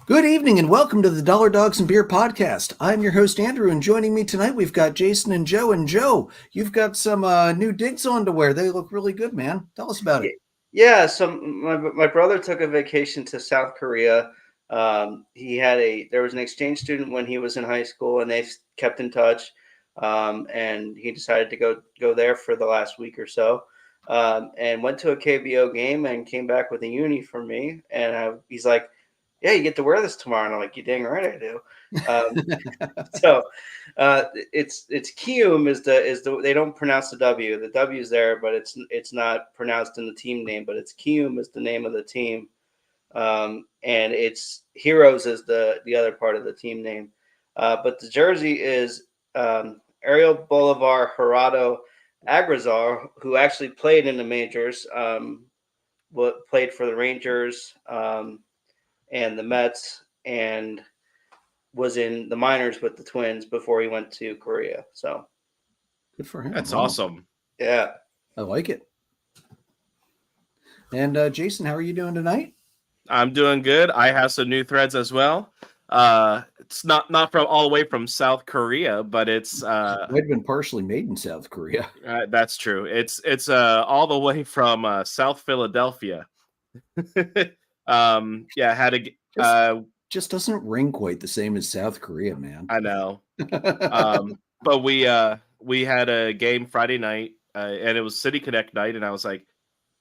Good evening and welcome to the Dollar Dogs and Beer podcast. I'm your host, Andrew, and joining me tonight, we've got Jason and Joe. And Joe, you've got some new digs on to wear. They look really good, man. Tell us about it. Yeah, so my brother took a vacation to South Korea. There was an exchange student when he was in high school, and they kept in touch. And he decided to go there for the last week or so, and went to a KBO game and came back with a uni for me. And he's like, "Yeah, you get to wear this tomorrow." And I'm like, "You dang right I do." It's Kium is the they don't pronounce the W. The W's there, but it's not pronounced in the team name. But it's Kium is the name of the team, and it's Heroes is the other part of the team name. But the jersey is Ariel Bolivar Gerardo Agrazar, who actually played in the majors. Played for the Rangers and the Mets, and was in the minors with the Twins before he went to Korea. So good for him. That's awesome. Yeah, I like it. And Jason, how are you doing tonight? I'm doing good. I have some new threads as well. It's not from all the way from South Korea, but it's might have been partially made in South Korea. That's true. It's all the way from South Philadelphia. Had a just doesn't ring quite the same as South Korea, man. I know. But we had a game Friday night, and it was City Connect night, and I was like,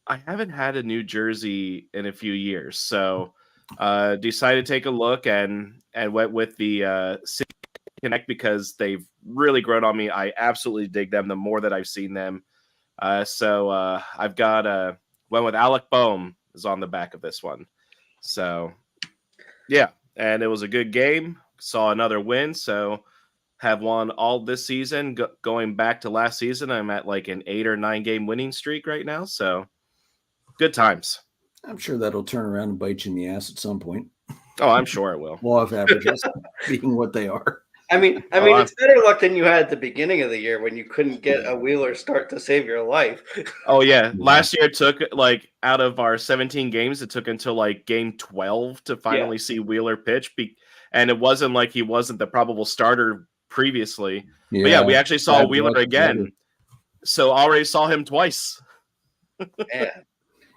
I haven't had a new jersey in a few years, so decided to take a look and went with the City Connect because they've really grown on me. I absolutely dig them the more that I've seen them. So I've got went with Alec Boehm is on the back of this one. So yeah, and it was a good game. Saw another win, so have won all this season. Going back to last season, I'm at like an 8 or 9 game winning streak right now. So good times. I'm sure that'll turn around and bite you in the ass at some point. Oh, I'm sure it will. Law of averages being what they are. I mean, it's better luck than you had at the beginning of the year when you couldn't get a Wheeler start to save your life. Oh yeah, last year it took like out of our 17 games, it took until like game 12 to finally see Wheeler pitch, and it wasn't like he wasn't the probable starter previously. Yeah, but yeah, we actually saw Wheeler again, so already saw him twice.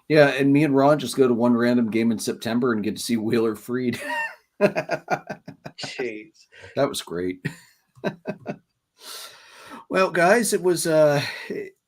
Yeah, and me and Ron just go to one random game in September and get to see Wheeler freed. Jeez. That was great. Well, guys, it was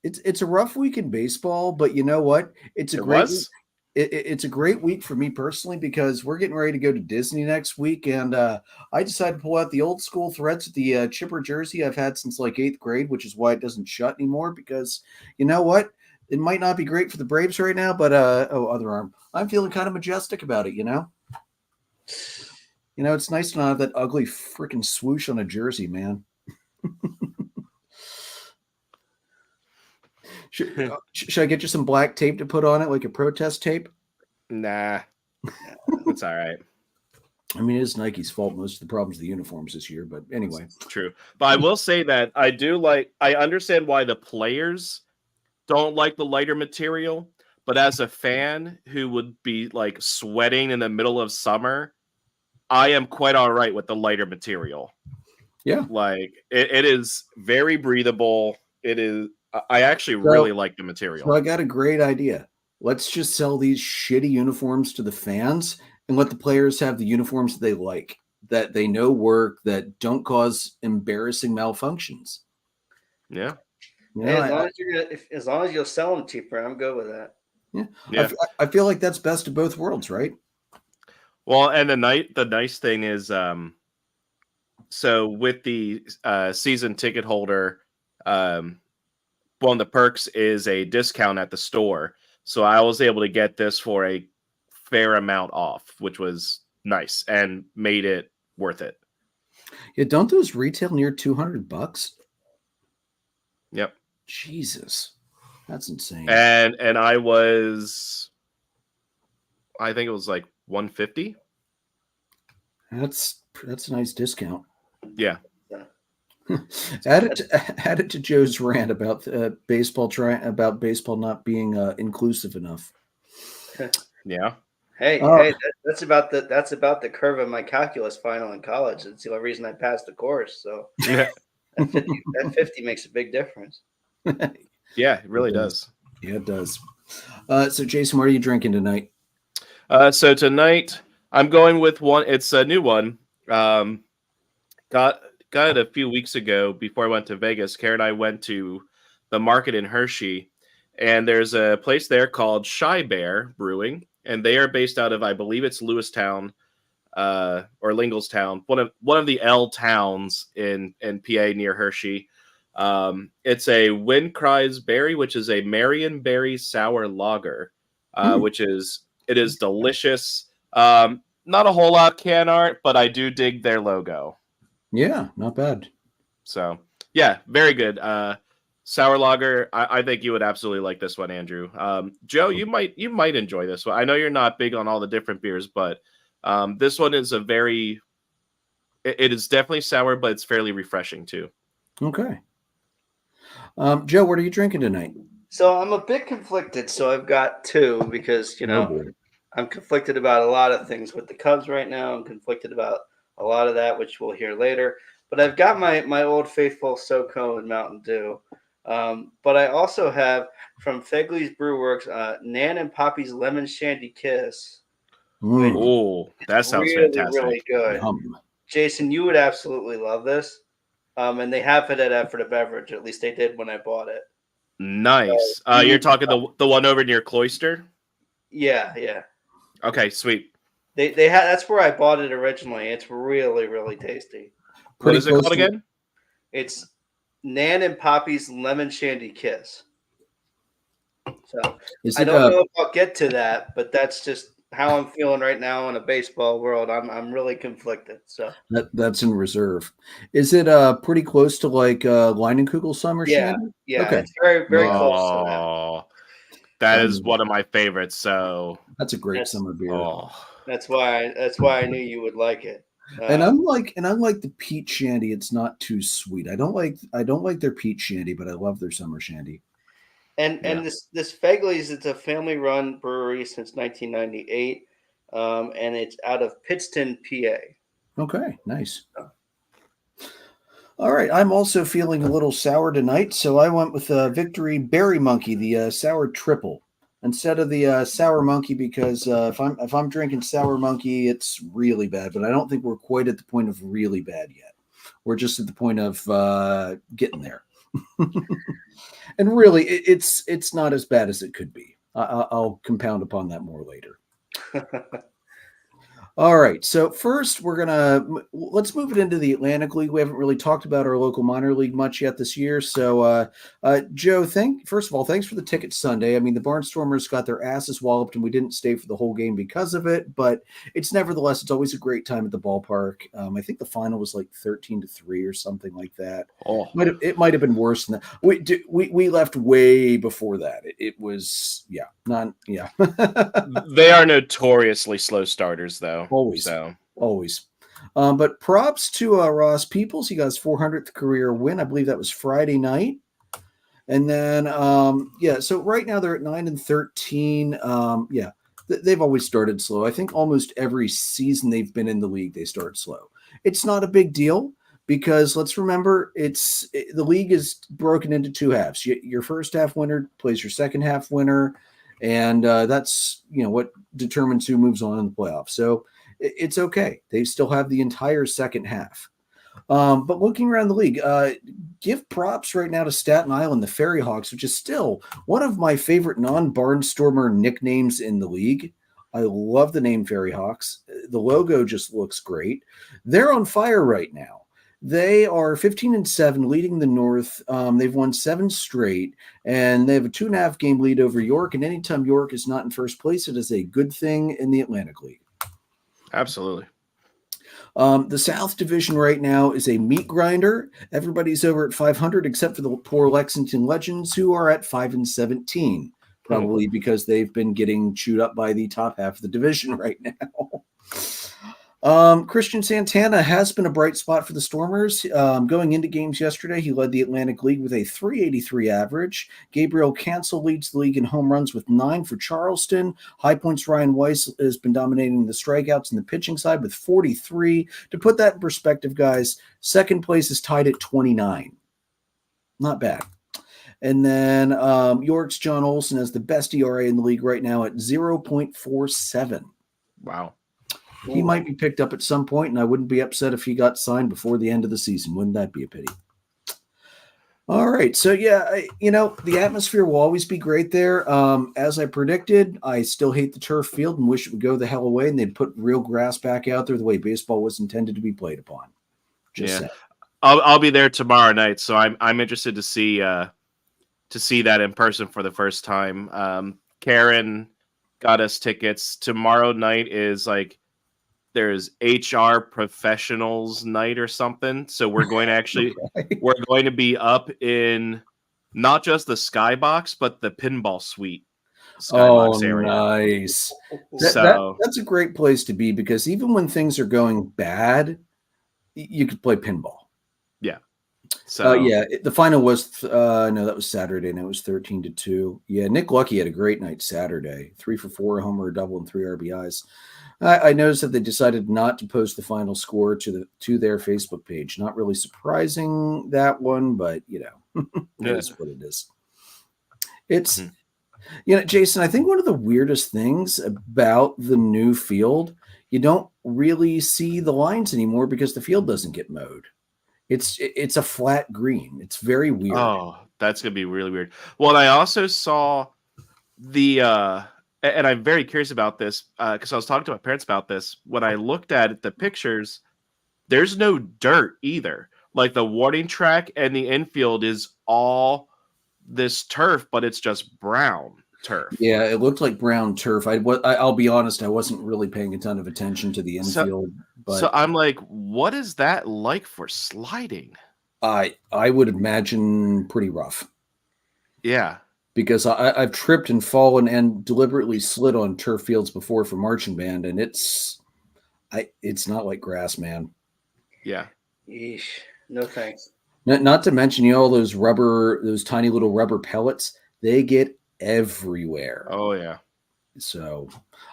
it's a rough week in baseball, but you know what? It's a great week for me personally because we're getting ready to go to Disney next week, and I decided to pull out the old school threads with the chipper jersey I've had since like 8th grade, which is why it doesn't shut anymore. Because you know what? It might not be great for the Braves right now, but other arm. I'm feeling kind of majestic about it, you know? You know, it's nice to not have that ugly freaking swoosh on a jersey, man. Should I get you some black tape to put on it, like a protest tape? Nah. It's all right. I mean, it is Nike's fault. Most of the problems of the uniforms this year, but anyway. It's true. But I will say that I understand why the players don't like the lighter material, but as a fan who would be like sweating in the middle of summer, I am quite all right with the lighter material. Yeah. Like it is very breathable. It is. I actually really like the material. So I got a great idea. Let's just sell these shitty uniforms to the fans and let the players have the uniforms they like, that they know work, that don't cause embarrassing malfunctions. Yeah. You know, as long as you'll sell them cheaper, I'm good with that. Yeah. I feel like that's best of both worlds, right? Well, and the nice thing is, so with the season ticket holder, one of the perks is a discount at the store. So I was able to get this for a fair amount off, which was nice and made it worth it. Yeah, don't those retail near $200? Yep. Jesus, that's insane. And I think it was like $150. That's a nice discount. Yeah. Add it to Joe's rant about baseball not being inclusive enough. Yeah. Hey, that's about the curve of my calculus final in college. It's the only reason I passed the course. So Yeah, that 50 makes a big difference. yeah, it really does. Yeah, it does. So, Jason, what are you drinking tonight? So tonight I'm going with one. It's a new one. Got it a few weeks ago before I went to Vegas. Karen and I went to the market in Hershey, and there's a place there called Shy Bear Brewing, and they are based out of, I believe it's Lewistown, or Linglestown, one of the L towns in PA near Hershey. It's a Windkreis Berry, which is a Marion Berry sour lager, which is delicious. Not a whole lot of can art, but I do dig their logo. Yeah, not bad. So yeah, very good. Sour lager. I think you would absolutely like this one, Andrew. Joe, you might enjoy this one. I know you're not big on all the different beers, but this one is it is definitely sour, but it's fairly refreshing too. Okay. Joe, what are you drinking tonight? So I'm a bit conflicted. So I've got two because I'm conflicted about a lot of things with the Cubs right now. I'm conflicted about a lot of that, which we'll hear later. But I've got my old faithful SoCo and Mountain Dew. But I also have from Fegley's Brew Works, Nan and Poppy's Lemon Shandy Kiss. Oh, that sounds really, fantastic. Really good. Jason, you would absolutely love this. And they have it at Effort Beverage. At least they did when I bought it. Nice. You're talking the one over near Cloister? Yeah. Okay, sweet. They had that's where I bought it originally. It's really, really tasty. What is it called again? It's Nan and Poppy's Lemon Shandy Kiss. So I don't know if I'll get to that, but that's just how I'm feeling right now in a baseball world. I'm really conflicted. So that's in reserve. Is it pretty close to like Leinenkugel Summer Shandy? Yeah. Okay. It's very, very close to that. That is one of my favorites. So that's a great summer beer. Oh. That's why I knew you would like it. And unlike the peach shandy, it's not too sweet. I don't like their peach shandy, but I love their summer shandy. And this Fegley's, it's a family run brewery since 1998, and it's out of Pittston, PA. Okay, nice. All right, I'm also feeling a little sour tonight, so I went with Victory Berry Monkey, the sour triple, instead of the sour monkey, because if I'm drinking sour monkey, it's really bad. But I don't think we're quite at the point of really bad yet. We're just at the point of getting there. And really, it's not as bad as it could be. I'll compound upon that more later. All right. So first, let's move it into the Atlantic League. We haven't really talked about our local minor league much yet this year. So, Joe, first of all, thanks for the ticket Sunday. I mean, the Barnstormers got their asses walloped, and we didn't stay for the whole game because of it. But it's always a great time at the ballpark. I think the final was like 13-3 or something like that. Oh, it might have been worse than that. We left way before that. It was They are notoriously slow starters, though. Always. But props to Ross Peoples. He got his 400th career win. I believe that was Friday night. And then, so right now they're at 9-13. They've always started slow. I think almost every season they've been in the league, they start slow. It's not a big deal because let's remember the league is broken into two halves. Your first half winner plays your second half winner. And that's, what determines who moves on in the playoffs. So it's okay. They still have the entire second half. But looking around the league, give props right now to Staten Island, the Fairy Hawks, which is still one of my favorite non-Barnstormer nicknames in the league. I love the name Fairy Hawks. The logo just looks great. They're on fire right now. They are 15-7, leading the North. They've won 7 straight, and they have a 2.5 game lead over York. And anytime York is not in first place, it is a good thing in the Atlantic League. Absolutely. The South Division right now is a meat grinder. Everybody's over at 500, except for the poor Lexington Legends, who are at 5-17, probably because they've been getting chewed up by the top half of the division right now. Christian Santana has been a bright spot for the Stormers. Going into games yesterday, he led the Atlantic League with a 383 average. Gabriel Cancel leads the league in home runs with 9 for Charleston. High points Ryan Weiss has been dominating the strikeouts and the pitching side with 43. To put that in perspective, guys, second place is tied at 29. Not bad. And then York's John Olson has the best ERA in the league right now at 0.47. Wow. He might be picked up at some point, and I wouldn't be upset if he got signed before the end of the season. Wouldn't that be a pity? All right. So, yeah, the atmosphere will always be great there. As I predicted, I still hate the turf field and wish it would go the hell away, and they'd put real grass back out there the way baseball was intended to be played upon. Just saying. I'll be there tomorrow night, so I'm interested to see that in person for the first time. Karen got us tickets. Tomorrow night is like there's HR professionals night or something. So we're going to actually we're going to be up in not just the skybox, but the pinball suite. Skybox area. Nice. That's a great place to be because even when things are going bad, you could play pinball. Yeah. So the final was that was Saturday, and it was 13-2. Yeah, Nick Lucky had a great night Saturday. 3 for 4, a homer, a double, and 3 RBIs. I noticed that they decided not to post the final score to their Facebook page. Not really surprising, that one, but it is what it is. It's Jason, I think one of the weirdest things about the new field, you don't really see the lines anymore because the field doesn't get mowed. It's a flat green. It's very weird. Oh, that's gonna be really weird. Well, I also saw the and I'm very curious about this because I was talking to my parents about this. When I looked at the pictures, there's no dirt either. Like the warning track and the infield is all this turf, but it's just brown turf. Yeah, it looked like brown turf. I'll be honest, I wasn't really paying a ton of attention to the infield. So I'm like, what is that like for sliding? I would imagine pretty rough. Yeah. Because I've tripped and fallen and deliberately slid on turf fields before for marching band, and it's not like grass, man. Yeah. Yeesh. No thanks. Not to mention, all those tiny little rubber pellets, they get everywhere. Oh yeah. So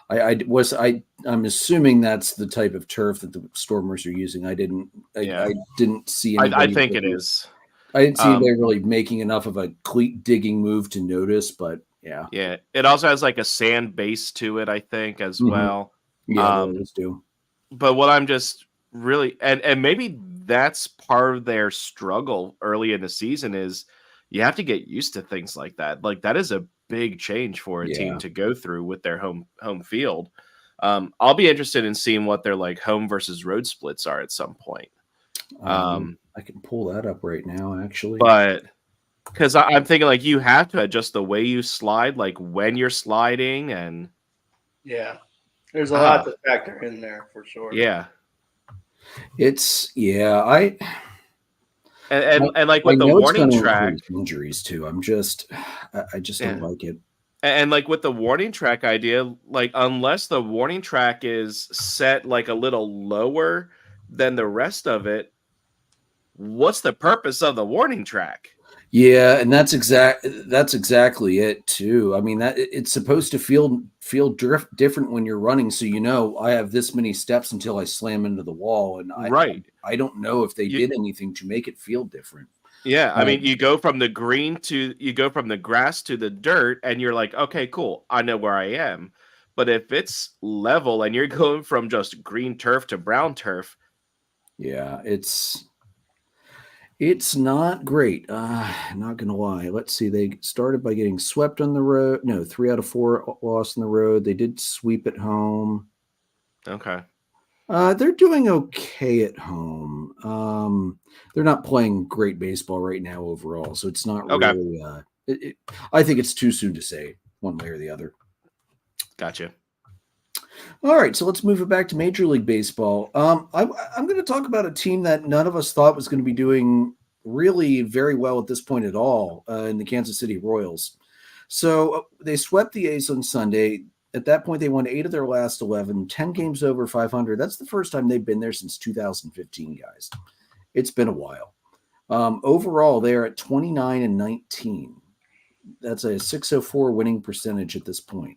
I'm assuming that's the type of turf that the Stormers are using. I didn't see anybody. I think it is. I didn't see anybody really making enough of a cleat digging move to notice, but yeah. Yeah. It also has like a sand base to it, I think, as well. Yeah, those do. But what I'm just really and maybe that's part of their struggle early in the season is you have to get used to things like that. Like that is a big change for a team to go through with their home field. I'll be interested in seeing what their like home versus road splits are at some point. I can pull that up right now, actually. But because I'm thinking like you have to adjust the way you slide, like when you're sliding, and there's a lot to factor in there for sure. Yeah, and like with the warning track, injuries too. I just don't like it. And like with the warning track idea, like unless the warning track is set like a little lower than the rest of it, what's the purpose of the warning track? Yeah, and that's exactly it too. I mean, that it's supposed to feel different when you're running. So I have this many steps until I slam into the wall, and I don't know if they did anything to make it feel different. Yeah, I mean, you go from the grass to the dirt, and you're like, okay, cool, I know where I am. But if it's level and you're going from just green turf to brown turf, yeah, it's not great. Not gonna lie. Let's see. They started by getting swept on the road. No, 3 out of 4 lost on the road. They did sweep at home. Okay. They're doing okay at home. They're not playing great baseball right now overall, so it's not really. I think it's too soon to say one way or the other. Gotcha. All right, so let's move it back to Major League Baseball. I'm going to talk about a team that none of us thought was going to be doing really very well at this point at all in the Kansas City Royals. So they swept the A's on Sunday. At that point, they won 8 of their last 11, 10 games over 500. That's the first time they've been there since 2015, guys. It's been a while. Overall, they're at 29-19. That's a 604 winning percentage at this point.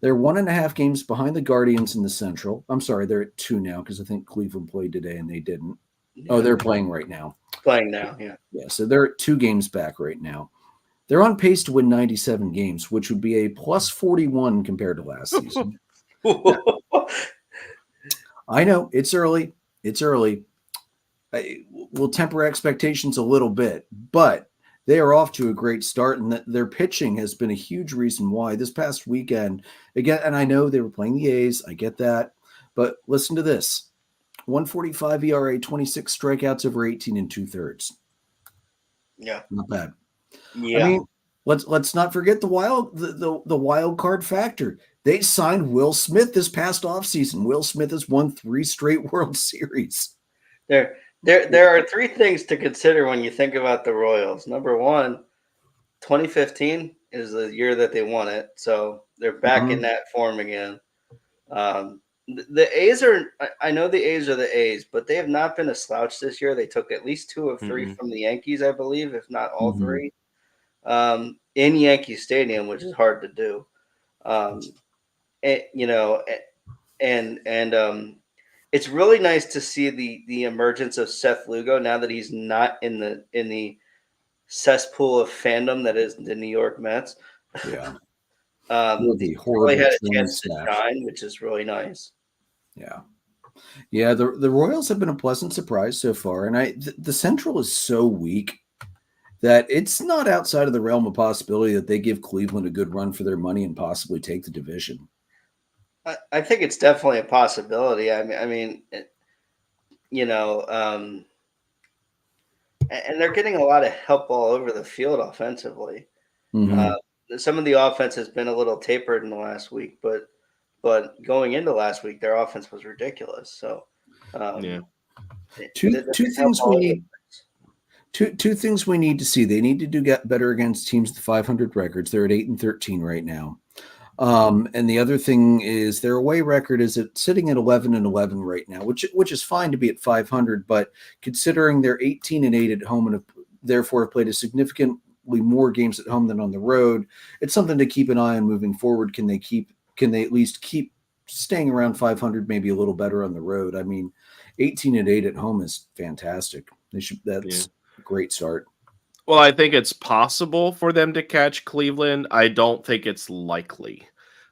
They're 1.5 games behind the Guardians in the Central. I'm sorry, they're at 2 now because I think Cleveland played today and they didn't. Yeah. Oh, they're playing right now. Playing now, yeah. Yeah, so they're at 2 games back right now. They're on pace to win 97 games, which would be a plus 41 compared to last season. I know, it's early. It's early. We'll temper expectations a little bit, but they are off to a great start, and their pitching has been a huge reason why. This past weekend, again, and I know they were playing the A's, I get that, but listen to this. 145 ERA, 26 strikeouts over 18 2/3. Yeah. Not bad. Yeah. I mean, let's not forget the wild card factor. They signed Will Smith this past offseason. Will Smith has won 3 straight World Series. There are 3 things to consider when you think about the Royals. Number 1, 2015 is the year that they won it, so they're back in that form again. The A's I know the A's are the A's, but they have not been a slouch this year. They took at least 2 of 3 from the Yankees, I believe, if not all 3, in Yankee Stadium, which is hard to do. It's really nice to see the emergence of Seth Lugo now that he's not in the cesspool of fandom that is the New York Mets. Yeah. He really had a chance to shine, which is really nice. Yeah. Yeah, the Royals have been a pleasant surprise so far, and the Central is so weak that it's not outside of the realm of possibility that they give Cleveland a good run for their money and possibly take the division. I think it's definitely a possibility. And they're getting a lot of help all over the field offensively. Some of the offense has been a little tapered in the last week, but going into last week, their offense was ridiculous. So, two things we need. Two things we need to see. They need to get better against teams with 500 records. They're at 8-13 right now. And the other thing is their away record is sitting at 11-11 right now, which is fine to be at 500, but considering they're 18-8 at home and therefore have played a significantly more games at home than on the road, it's something to keep an eye on moving forward. Can they at least keep staying around 500, maybe a little better on the road? I mean, 18-8 at home is fantastic. That's a great start. Well, I think it's possible for them to catch Cleveland. I don't think it's likely.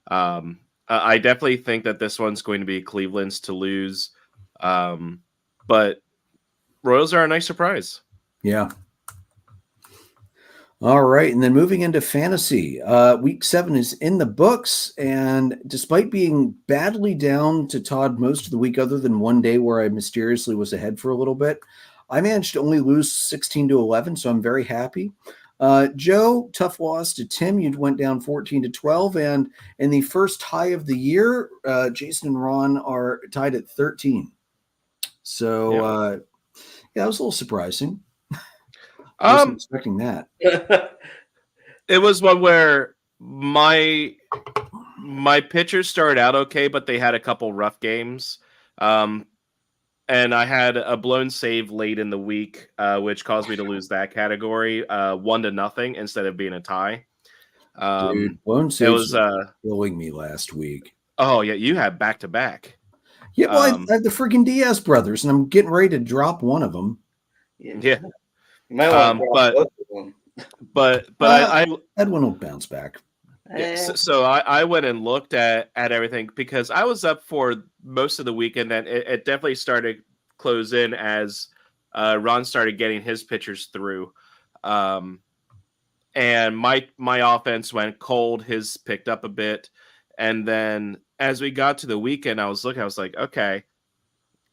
I definitely think that this one's going to be Cleveland's to lose. But Royals are a nice surprise. Yeah. All right. And then moving into fantasy, week 7 is in the books. And despite being badly down to Todd most of the week, other than one day where I mysteriously was ahead for a little bit, I managed to only lose 16-11, so I'm very happy. Joe, tough loss to Tim. You went down 14-12, and in the first tie of the year, Jason and Ron are tied at 13. So, that was a little surprising. I wasn't expecting that. It was one where my pitchers started out okay, but they had a couple rough games. And I had a blown save late in the week, which caused me to lose that category 1-0 instead of being a tie. Dude, blown saves was killing me last week. Oh, yeah. You had back-to-back. Yeah, well, I have the freaking Diaz brothers, and I'm getting ready to drop one of them. Yeah. You might want to drop both of them. But that one will bounce back. Yeah, so I went and looked at everything because I was up for most of the weekend, and it definitely started close in as Ron started getting his pitchers through. And my offense went cold. His picked up a bit. And then as we got to the weekend, I was like, okay,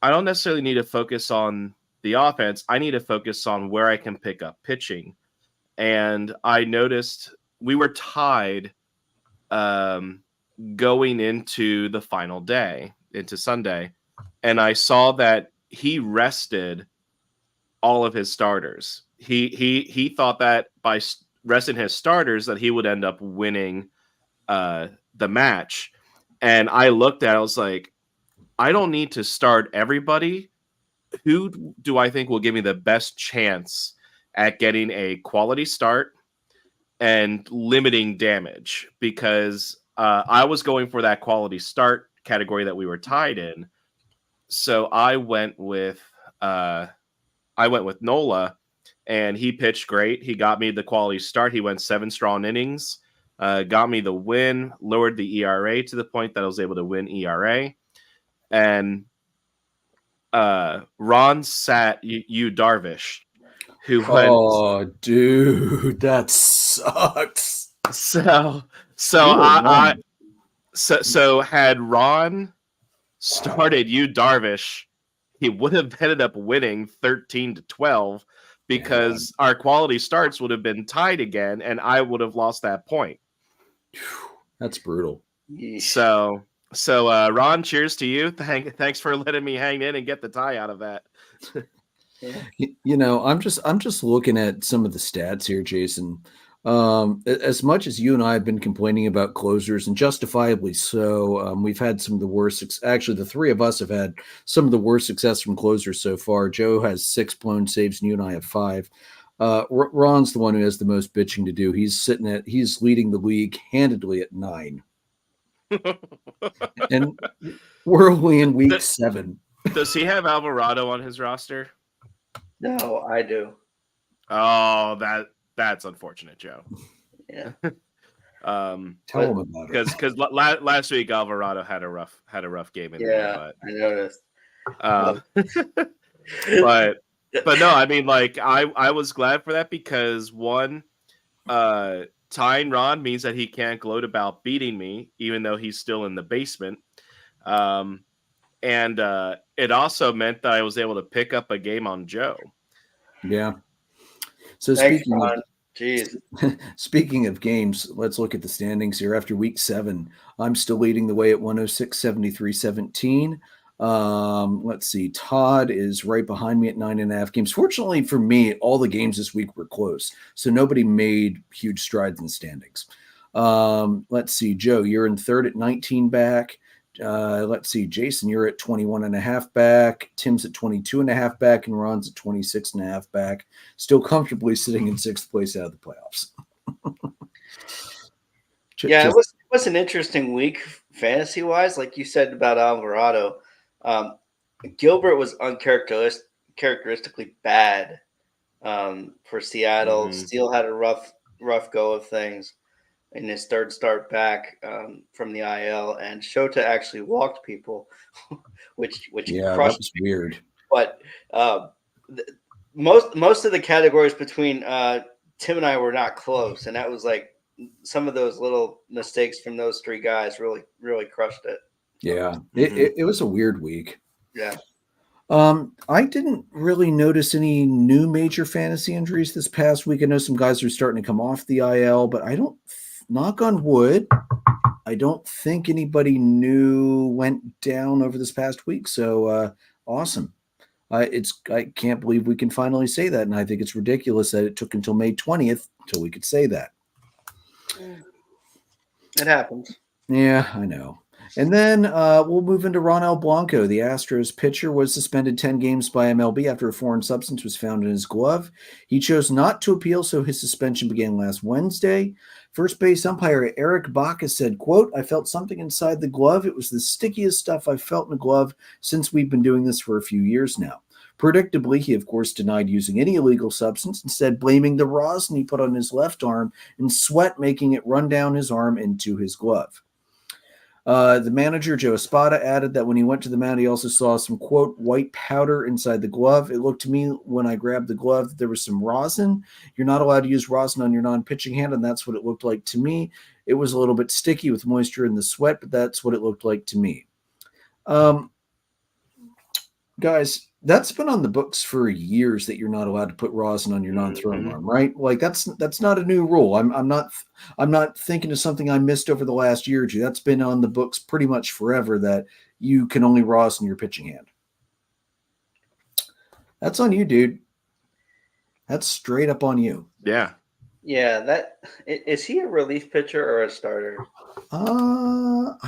I don't necessarily need to focus on the offense. I need to focus on where I can pick up pitching. And I noticed we were tied going into the final day, into Sunday, and I saw that he rested all of his starters. He thought that by resting his starters that he would end up winning the the match, and I looked at it, I was like, I don't need to start everybody. Who do I think will give me the best chance at getting a quality start and limiting damage? Because I was going for that quality start category that we were tied in. So I went with Nola, and he pitched great. He got me the quality start. He went 7 strong innings, got me the win, lowered the ERA to the point that I was able to win ERA. And Ron sat you Darvish, who went. Oh, dude, that sucks. So had Ron started you Darvish, he would have ended up winning 13-12 because our quality starts would have been tied again, and I would have lost that point. That's brutal. So Ron, cheers to you. Thanks for letting me hang in and get the tie out of that. You know, I'm just looking at some of the stats here, Jason. As much as you and I have been complaining about closers, and justifiably so, we've had some of the worst. Actually, the three of us have had some of the worst success from closers so far. Joe has 6 blown saves, and you and I have 5. Ron's the one who has the most bitching to do. He's leading the league handedly at 9, and we're only in week 7. Does he have Alvarado on his roster? No, I do. Oh, that's unfortunate, Joe. Yeah. Tell him about it. Because last week Alvarado had a rough game in there. But, I noticed. But no, I mean, like I was glad for that because one, tying Ron means that he can't gloat about beating me, even though he's still in the basement. And it also meant that I was able to pick up a game on Joe. Yeah. So speaking of games, let's look at the standings here. After week 7, I'm still leading the way at 106, 73, 17. Let's see. Todd is right behind me at 9.5 games. Fortunately for me, all the games this week were close, so nobody made huge strides in the standings. Let's see. Joe, you're in third at 19 back. Let's see. Jason, you're at 21.5 back. Tim's at 22.5 back, and Ron's at 26.5 back. Still comfortably sitting in 6th place out of the playoffs. It was an interesting week fantasy-wise, like you said about Alvarado. Gilbert was uncharacteristically bad for Seattle. Mm-hmm. Steele had a rough go of things in his third start back from the IL, and Shota actually walked people, which crushed that was weird. But most of the categories between Tim and I were not close, and that was like some of those little mistakes from those 3 guys really crushed it. Yeah, it was a weird week. Yeah. I didn't really notice any new major fantasy injuries this past week. I know some guys are starting to come off the IL, but I don't, knock on wood, I don't think anybody new went down over this past week. So awesome. I can't believe we can finally say that. And I think it's ridiculous that it took until May 20th until we could say that. It happens. Yeah, I know. And then we'll move into Ronel Blanco. The Astros pitcher was suspended 10 games by MLB after a foreign substance was found in his glove. He chose not to appeal, so his suspension began last Wednesday. First base umpire Eric Bacchus said, quote, "I felt something inside the glove. It was the stickiest stuff I've felt in a glove since we've been doing this for a few years now." Predictably, he, of course, denied using any illegal substance, instead blaming the rosin he put on his left arm and sweat making it run down his arm into his glove. The manager, Joe Espada, added that when he went to the mound, he also saw some, quote, white powder inside the glove. It looked to me when I grabbed the glove that there was some rosin. You're not allowed to use rosin on your non-pitching hand, and that's what it looked like to me. It was a little bit sticky with moisture in the sweat, but that's what it looked like to me. Guys, that's been on the books for years that you're not allowed to put rosin on your non-throwing arm, right? Like that's not a new rule. I'm not thinking of something I missed over the last year or two. That's been on the books pretty much forever that you can only rosin your pitching hand. That's on you, dude. That's straight up on you. Yeah. Yeah, that is he a relief pitcher or a starter?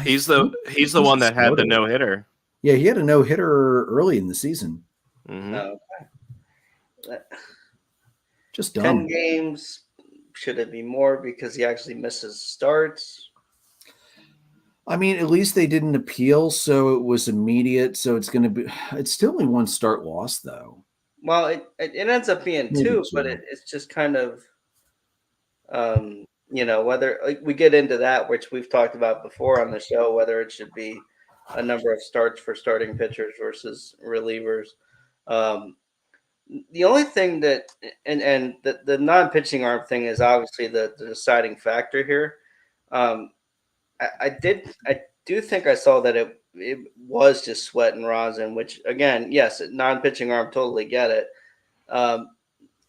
He's the one that had the no-hitter. Yeah, he had a no-hitter early in the season. Mm-hmm. Oh, okay. Just dumb. 10 games. Should it be more because he actually misses starts? I mean, at least they didn't appeal, so it was immediate. So it's going to be. It's still only one start loss, though. Well, it ends up being Maybe two, but it's just kind of, whether we get into that, which we've talked about before on the show, whether it should be a number of starts for starting pitchers versus relievers. The only thing that, and the non-pitching arm thing is obviously the deciding factor here. I do think I saw that it was just sweat and rosin, which again, yes, non-pitching arm, totally get it.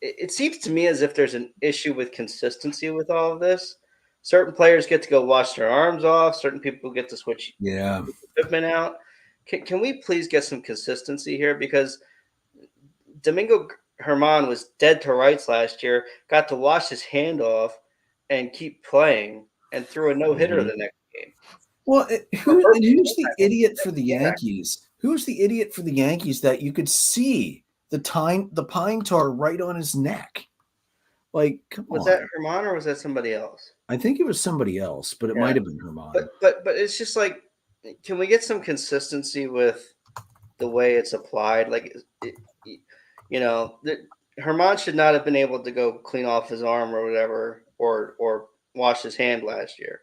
It seems to me as if there's an issue with consistency with all of this. Certain players get to go wash their arms off. Certain people get to switch equipment out. Can we please get some consistency here? Because Domingo Herman was dead to rights last year, got to wash his hand off and keep playing, and threw a no-hitter the next game. Well, who's the idiot for the Yankees? Who's the idiot for the Yankees that you could see the pine tar right on his neck? Like, come on. Was that Herman or was that somebody else? I think it was somebody else, but it might have been Herman. But it's just like, can we get some consistency with the way it's applied? Like, Herman should not have been able to go clean off his arm or whatever, or wash his hand last year.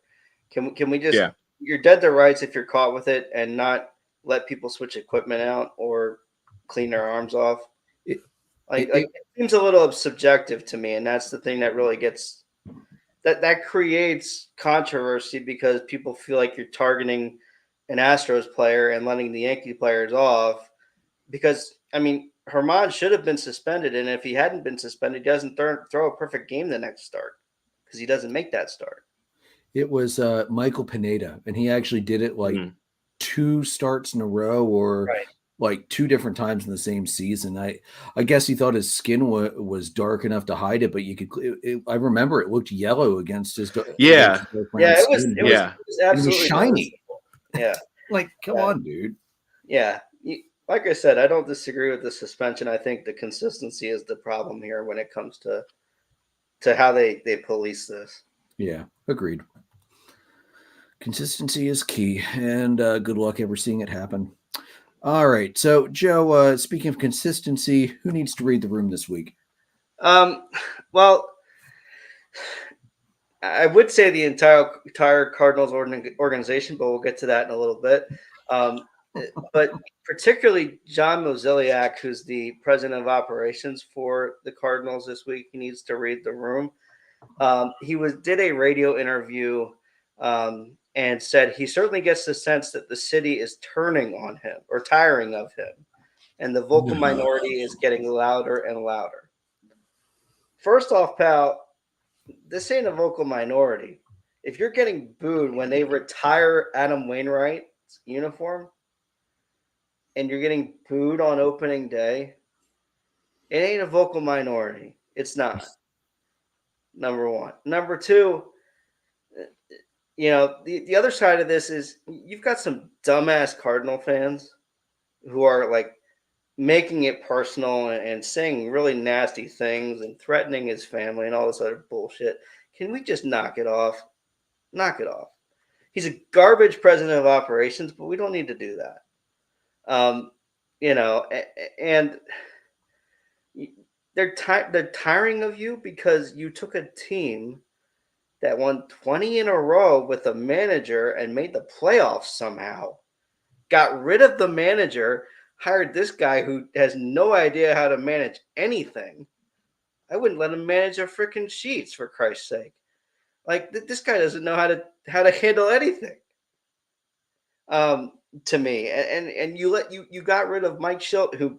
Can we just? Yeah. You're dead to rights if you're caught with it, and not let people switch equipment out or clean their arms off. It seems a little subjective to me, and that's the thing that really gets that creates controversy because people feel like you're targeting an Astros player and letting the Yankee players off. Because I mean, Herman should have been suspended, and if he hadn't been suspended, he doesn't throw a perfect game the next start because he doesn't make that start. It was Michael Pineda, and he actually did it like 2 starts in a row, or like 2 different times in the same season. I guess he thought his skin was dark enough to hide it, but you could. I remember it looked yellow against his. It was absolutely shiny. Yeah, like come on, dude. Yeah, like I said, I don't disagree with the suspension. I think the consistency is the problem here when it comes to how they police this. Yeah, agreed. Consistency is key, and good luck ever seeing it happen. All right, so Joe, speaking of consistency, who needs to read the room this week? Well, I would say the entire Cardinals organization, but we'll get to that in a little bit. But particularly John Mozeliak, who's the president of operations for the Cardinals this week, he needs to read the room. He did a radio interview and said he certainly gets the sense that the city is turning on him or tiring of him, and the vocal minority is getting louder and louder. First off, pal, this ain't a vocal minority. If you're getting booed when they retire Adam Wainwright's uniform and you're getting booed on opening day, it ain't a vocal minority. It's not. Number one. Number two, the other side of this is you've got some dumbass Cardinal fans who are like making it personal and saying really nasty things and threatening his family and all this other bullshit. Can we just knock it off? Knock it off. He's a garbage president of operations, but we don't need to do that. And they're tiring of you because you took a team that won 20 in a row with a manager and made the playoffs somehow, got rid of the manager, hired this guy who has no idea how to manage anything. I wouldn't let him manage a freaking Sheets, for Christ's sake. Like, this guy doesn't know how to handle anything. To me, and you got rid of Mike Schilt, who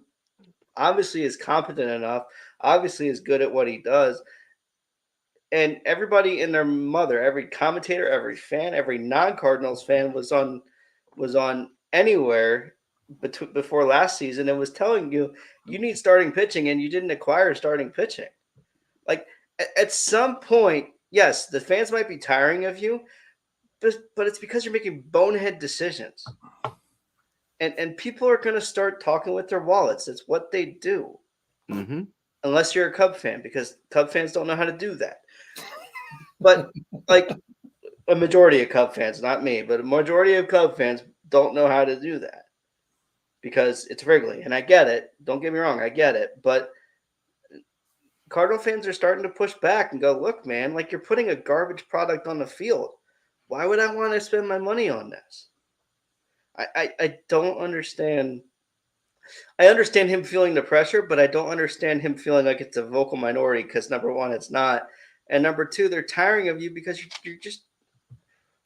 obviously is competent enough, obviously is good at what he does. And everybody and their mother, every commentator, every fan, every non-Cardinals fan was on anywhere before last season and was telling you need starting pitching, and you didn't acquire starting pitching. Like, at some point, yes, the fans might be tiring of you, but it's because you're making bonehead decisions. And people are going to start talking with their wallets. It's what they do. Mm-hmm. Unless you're a Cub fan, because Cub fans don't know how to do that. But like a majority of Cub fans, not me, but a majority of Cub fans don't know how to do that because it's Wrigley. And I get it. Don't get me wrong. I get it. But Cardinal fans are starting to push back and go, look, man, like you're putting a garbage product on the field. Why would I want to spend my money on this? I don't understand. I understand him feeling the pressure, but I don't understand him feeling like it's a vocal minority because number one, it's not. And number two, they're tiring of you because you're just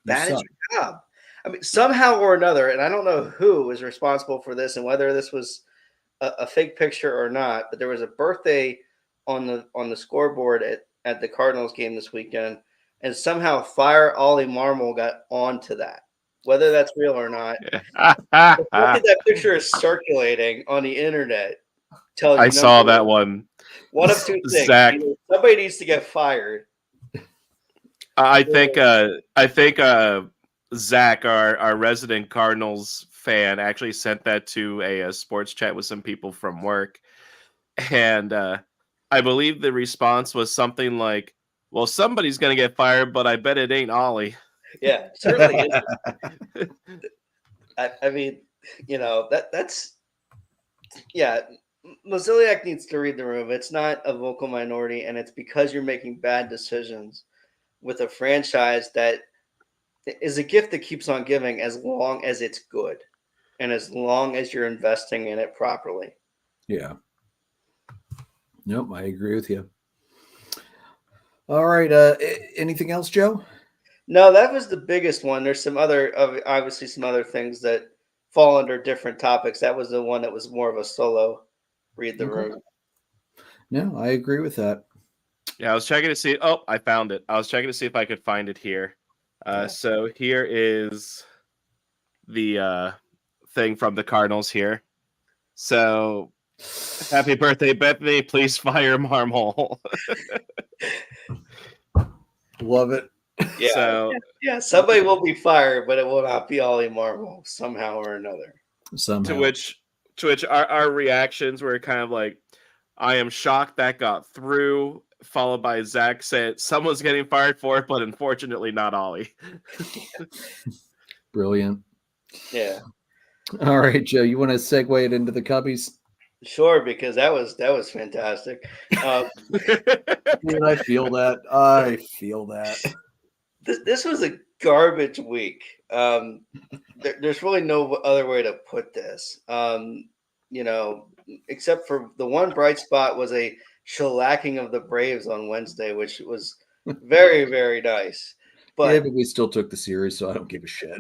bad at your job. I mean, somehow or another, and I don't know who is responsible for this and whether this was a fake picture or not, but there was a birthday on the scoreboard at the Cardinals game this weekend, and somehow Fire Ollie Marmol got onto that. Whether that's real or not, the fact that picture is circulating on the internet tells you. I saw that one. One of two things: Zach, either somebody needs to get fired. I think Zach, our resident Cardinals fan, actually sent that to a sports chat with some people from work, and I believe the response was something like, "Well, somebody's gonna get fired, but I bet it ain't Ollie." Yeah, certainly is. I mean, that's Moziliak needs to read the room. It's not a vocal minority, and it's because you're making bad decisions with a franchise that is a gift that keeps on giving as long as it's good and as long as you're investing in it properly. Yeah. Nope, I agree with you. All right. Anything else, Joe? No, that was the biggest one. There's obviously some other things that fall under different topics. That was the one that was more of a solo read the room. No, I agree with that. Yeah, I was checking to see. Oh, I found it. I was checking to see if I could find it here. So here is the thing from the Cardinals here. So, happy birthday, Bethany. Please fire Marmol. Love it. Yeah. Somebody will be fired, but it will not be Ollie Marmol somehow or another. Somehow. To which our reactions were kind of like, I am shocked that got through, followed by Zach said someone's getting fired for it, but unfortunately not Ollie. Brilliant. Yeah. All right, Joe, you want to segue it into the Cubbies? Sure, because that was fantastic. Dude, I feel that. This was a garbage week. There's really no other way to put this. Except for the one bright spot was a shellacking of the Braves on Wednesday, which was very, very nice. But we still took the series, so I don't give a shit.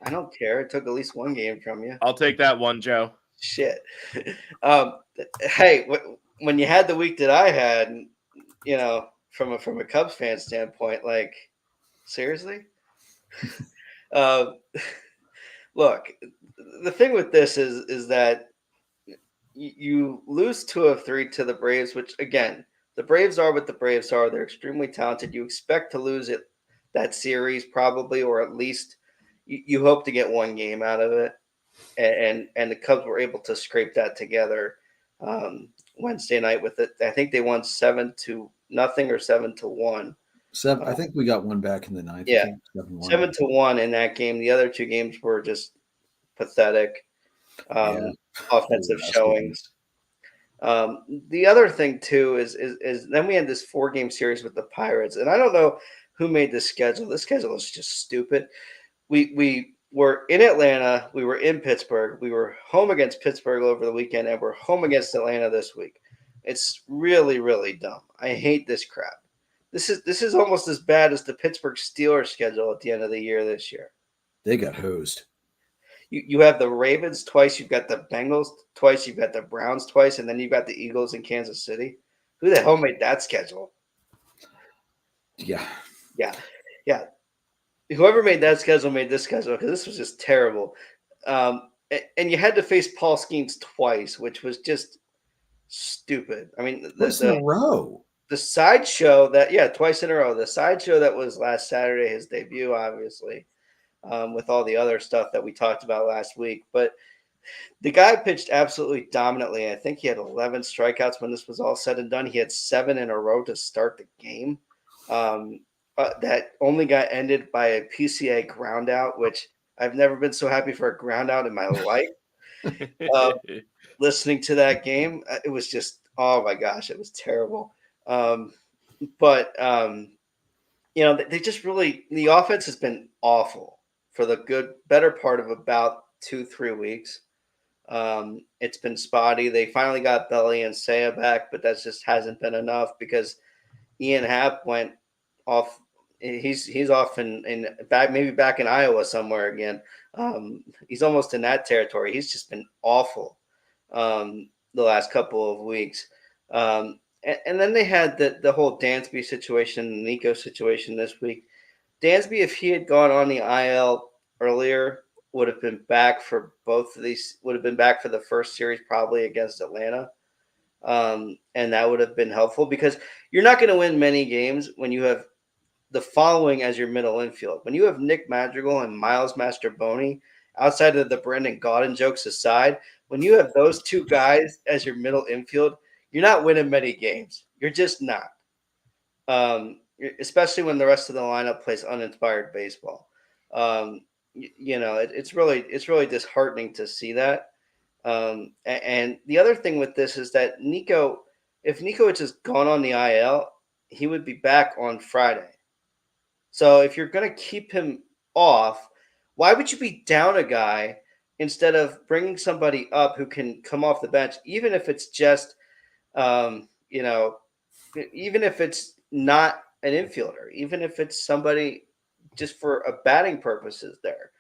I don't care. It took at least one game from you. I'll take that one, Joe. Shit. Hey, when you had the week that I had, from a Cubs fan standpoint, like, seriously? Look, the thing with this is that you lose 2 of 3 to the Braves, which, again, the Braves are what the Braves are. They're extremely talented. You expect to lose that series probably, or at least you hope to get one game out of it. And the Cubs were able to scrape that together Wednesday night with it. I think they won 7-0 or 7-1. I think we got one back in the ninth. Yeah, 7-1 in that game. The other 2 games were just pathetic offensive showings. The other thing too is then we had this 4-game series with the Pirates, and I don't know who made this schedule. This schedule is just stupid. We were in Atlanta, we were in Pittsburgh, we were home against Pittsburgh over the weekend, and we're home against Atlanta this week. It's really, really dumb. I hate this crap. This is almost as bad as the Pittsburgh Steelers schedule at the end of the year this year. They got hosed. You have the Ravens twice, you've got the Bengals twice, you've got the Browns twice, and then you've got the Eagles in Kansas City. Who the hell made that schedule? Yeah. Whoever made that schedule made this schedule, because this was just terrible. And you had to face Paul Skeens twice, which was just stupid. I mean, in a row. the sideshow that twice in a row. The sideshow that was last Saturday, his debut, obviously, with all the other stuff that we talked about last week. But the guy pitched absolutely dominantly. I think he had 11 strikeouts when this was all said and done. He had 7 in a row to start the game. That only got ended by a PCA ground out, which I've never been so happy for a ground out in my life. Listening to that game, it was just, oh my gosh, it was terrible. But they just really, the offense has been awful for the better part of about 2-3 weeks. It's been spotty. They finally got Belly and Saya back, but that just hasn't been enough because Ian Happ went off. He's off in back in Iowa somewhere again. He's almost in that territory. He's just been awful the last couple of weeks. And then they had the whole Dansby situation, the Nico situation this week. Dansby, if he had gone on the IL earlier, would have been back for both of these, would have been back for the first series probably against Atlanta. And that would have been helpful because you're not going to win many games when you have the following as your middle infield. When you have Nick Madrigal and Miles Mastroboni, outside of the Brendan Gaudin jokes aside, when you have those two guys as your middle infield, you're not winning many games. You're just not. Especially when the rest of the lineup plays uninspired baseball. It's really disheartening to see that. And the other thing with this is that if Nico had just gone on the IL, he would be back on Friday. So if you're going to keep him off, why would you be down a guy instead of bringing somebody up who can come off the bench, even if it's just, even if it's not an infielder, even if it's somebody just for a batting purposes there.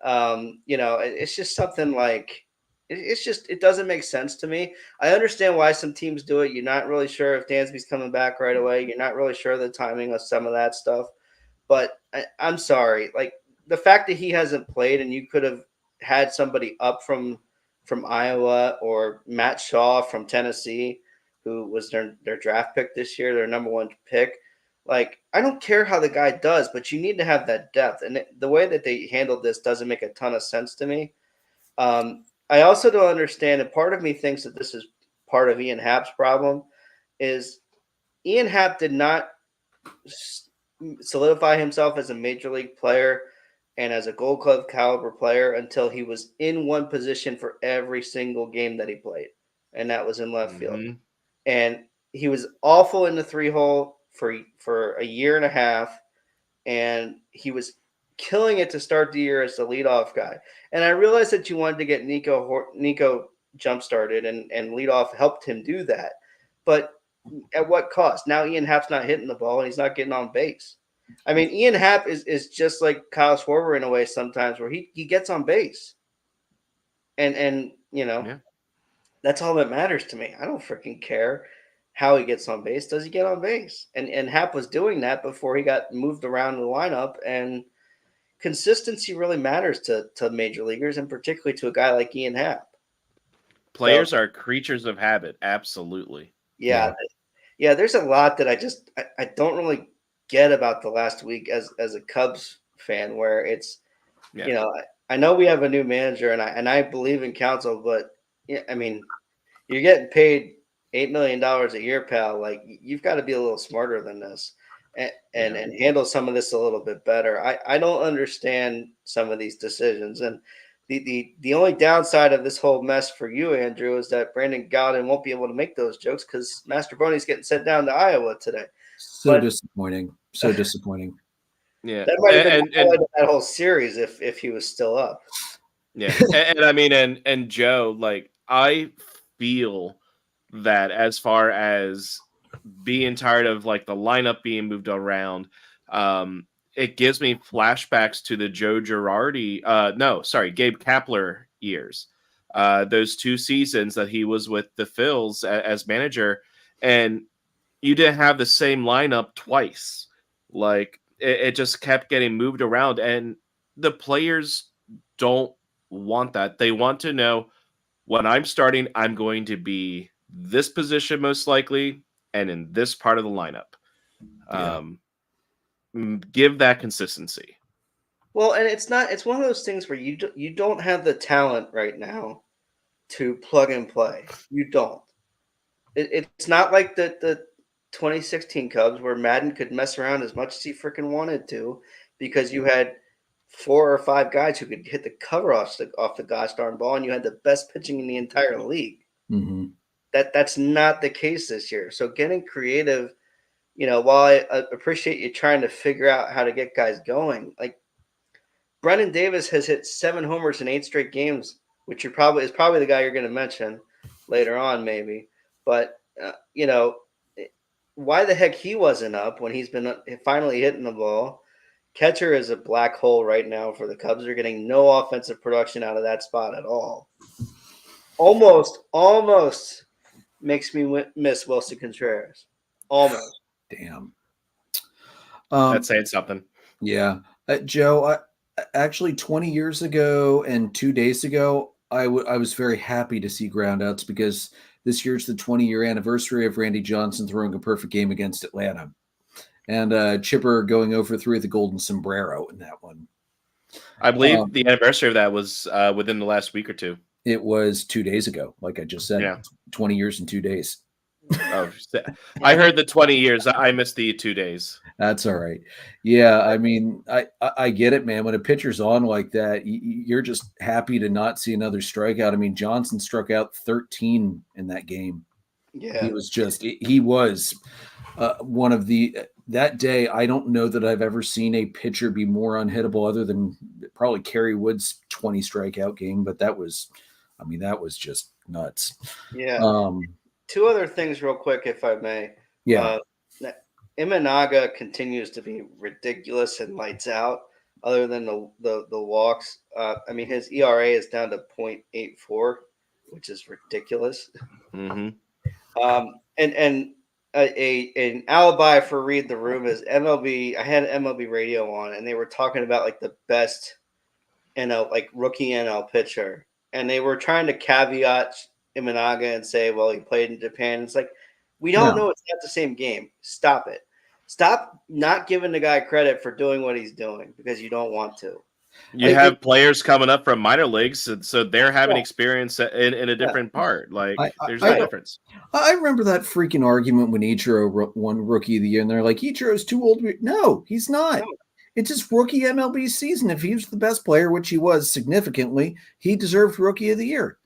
It's just something like it doesn't make sense to me. I understand why some teams do it. You're not really sure if Dansby's coming back right away. You're not really sure of the timing of some of that stuff. But I'm sorry, like the fact that he hasn't played and you could have had somebody up from Iowa or Matt Shaw from Tennessee, who was their draft pick this year, their number 1 pick. Like, I don't care how the guy does, but you need to have that depth. And the way that they handled this doesn't make a ton of sense to me. I also don't understand, and part of me thinks that this is part of Ian Happ's problem, is Ian Happ did not solidify himself as a major league player and as a Gold Glove caliber player until he was in one position for every single game that he played, and that was in left field. And he was awful in the 3-hole for a year and a half, and he was killing it to start the year as the leadoff guy. And I realized that you wanted to get Nico jump started, and leadoff helped him do that. But at what cost? Now Ian Happ's not hitting the ball and he's not getting on base. I mean, Ian Happ is just like Kyle Schwarber in a way sometimes, where he gets on base. And that's all that matters to me. I don't freaking care how he gets on base. Does he get on base? And Happ was doing that before he got moved around the lineup. And consistency really matters to major leaguers, and particularly to a guy like Ian Happ. Players are creatures of habit. Absolutely. Yeah. There's a lot that I don't really get about the last week as a Cubs fan, where it's, I know we have a new manager and I believe in Counsell, but I mean, you're getting paid $8 million a year, pal. Like, you've got to be a little smarter than this and handle some of this a little bit better. I don't understand some of these decisions. And the only downside of this whole mess for you, Andrew, is that Brandon Gaudin won't be able to make those jokes because Mastroboni's getting sent down to Iowa today. Disappointing. So disappointing. Yeah. That might have been that whole series if he was still up. Yeah. and I mean, and Joe, like, I feel that as far as being tired of like the lineup being moved around, it gives me flashbacks to the Joe Girardi, Gabe Kapler years. Those 2 seasons that he was with the Phils as manager, and you didn't have the same lineup twice. Like, it just kept getting moved around, and the players don't want that. They want to know, when I'm starting, I'm going to be this position most likely. and in this part of the lineup. Give that consistency. Well, and it's one of those things where you don't have the talent right now to plug and play. You don't. It's not like the 2016 Cubs where Madden could mess around as much as he freaking wanted to, because you had 4 or 5 guys who could hit the cover off the gosh darn ball, and you had the best pitching in the entire league. Mm-hmm. That's not the case this year. So getting creative, while I appreciate you trying to figure out how to get guys going, like Brennan Davis has hit 7 homers in 8 straight games, which is probably the guy you're going to mention later on, maybe. But why the heck he wasn't up when he's been finally hitting the ball? Catcher is a black hole right now for the Cubs. They're getting no offensive production out of that spot at all. Almost makes me miss Wilson Contreras. Almost. Damn. That's saying something. Yeah. Joe, actually 20 years ago and 2 days ago, I was very happy to see groundouts, because this year's the 20-year anniversary of Randy Johnson throwing a perfect game against Atlanta. And Chipper going over 3 with the golden sombrero in that one. I believe the anniversary of that was within the last week or two. It was 2 days ago, like I just said. Yeah. 20 years and 2 days. Oh, I heard the 20 years. I missed the 2 days. That's all right. Yeah, I mean, I get it, man. When a pitcher's on like that, you're just happy to not see another strikeout. I mean, Johnson struck out 13 in that game. Yeah. He was one of that day. I don't know that I've ever seen a pitcher be more unhittable, other than probably Kerry Wood's 20 strikeout game. But that was just nuts. Yeah. 2 other things real quick, if I may. Yeah. Imanaga continues to be ridiculous and lights out, other than the walks. I mean, his ERA is down to 0.84, which is ridiculous. Mm-hmm. And an alibi for Read the Room is MLB. I had MLB radio on, and they were talking about like the best NL, like rookie NL pitcher, and they were trying to caveat Imanaga and say, well, he played in Japan. It's like, we don't know, it's not the same game. Stop it. Stop not giving the guy credit for doing what he's doing because you don't want to. You have players coming up from minor leagues, so they're having experience in a different part. Like, there's no difference. I remember that freaking argument when Ichiro won Rookie of the Year, and they're like, Ichiro's too old. No, he's not. No. It's his rookie MLB season. If he was the best player, which he was significantly, he deserved Rookie of the Year.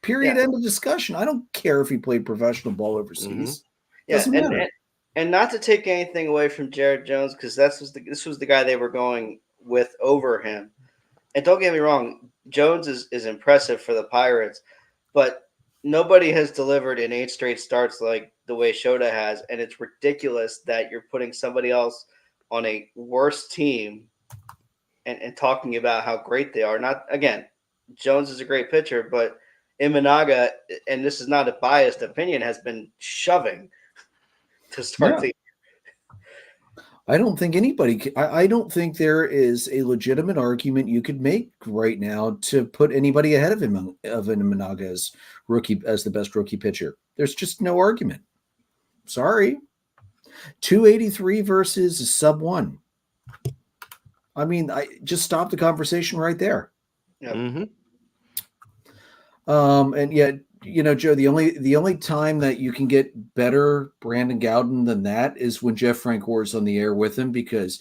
Period. End of discussion. I don't care if he played professional ball overseas. Doesn't matter. And not to take anything away from Jared Jones, because this was the guy they were going with over him. And don't get me wrong, Jones is impressive for the Pirates, but nobody has delivered in 8 straight starts like the way Shota has, and it's ridiculous that you're putting somebody else on a worse team and talking about how great they are. Not again, Jones is a great pitcher, but Imanaga, and this is not a biased opinion, has been shoving to start the year. I don't think I don't think there is a legitimate argument you could make right now to put anybody ahead of him, of Imanaga as the best rookie pitcher. There's just no argument. Sorry. 283 versus a sub 1. I mean, I just stop the conversation right there. Yep. Mm-hmm. And yet, Joe, the only time that you can get better Brandon Gowden than that is when Jeff Francoeur's on the air with him, because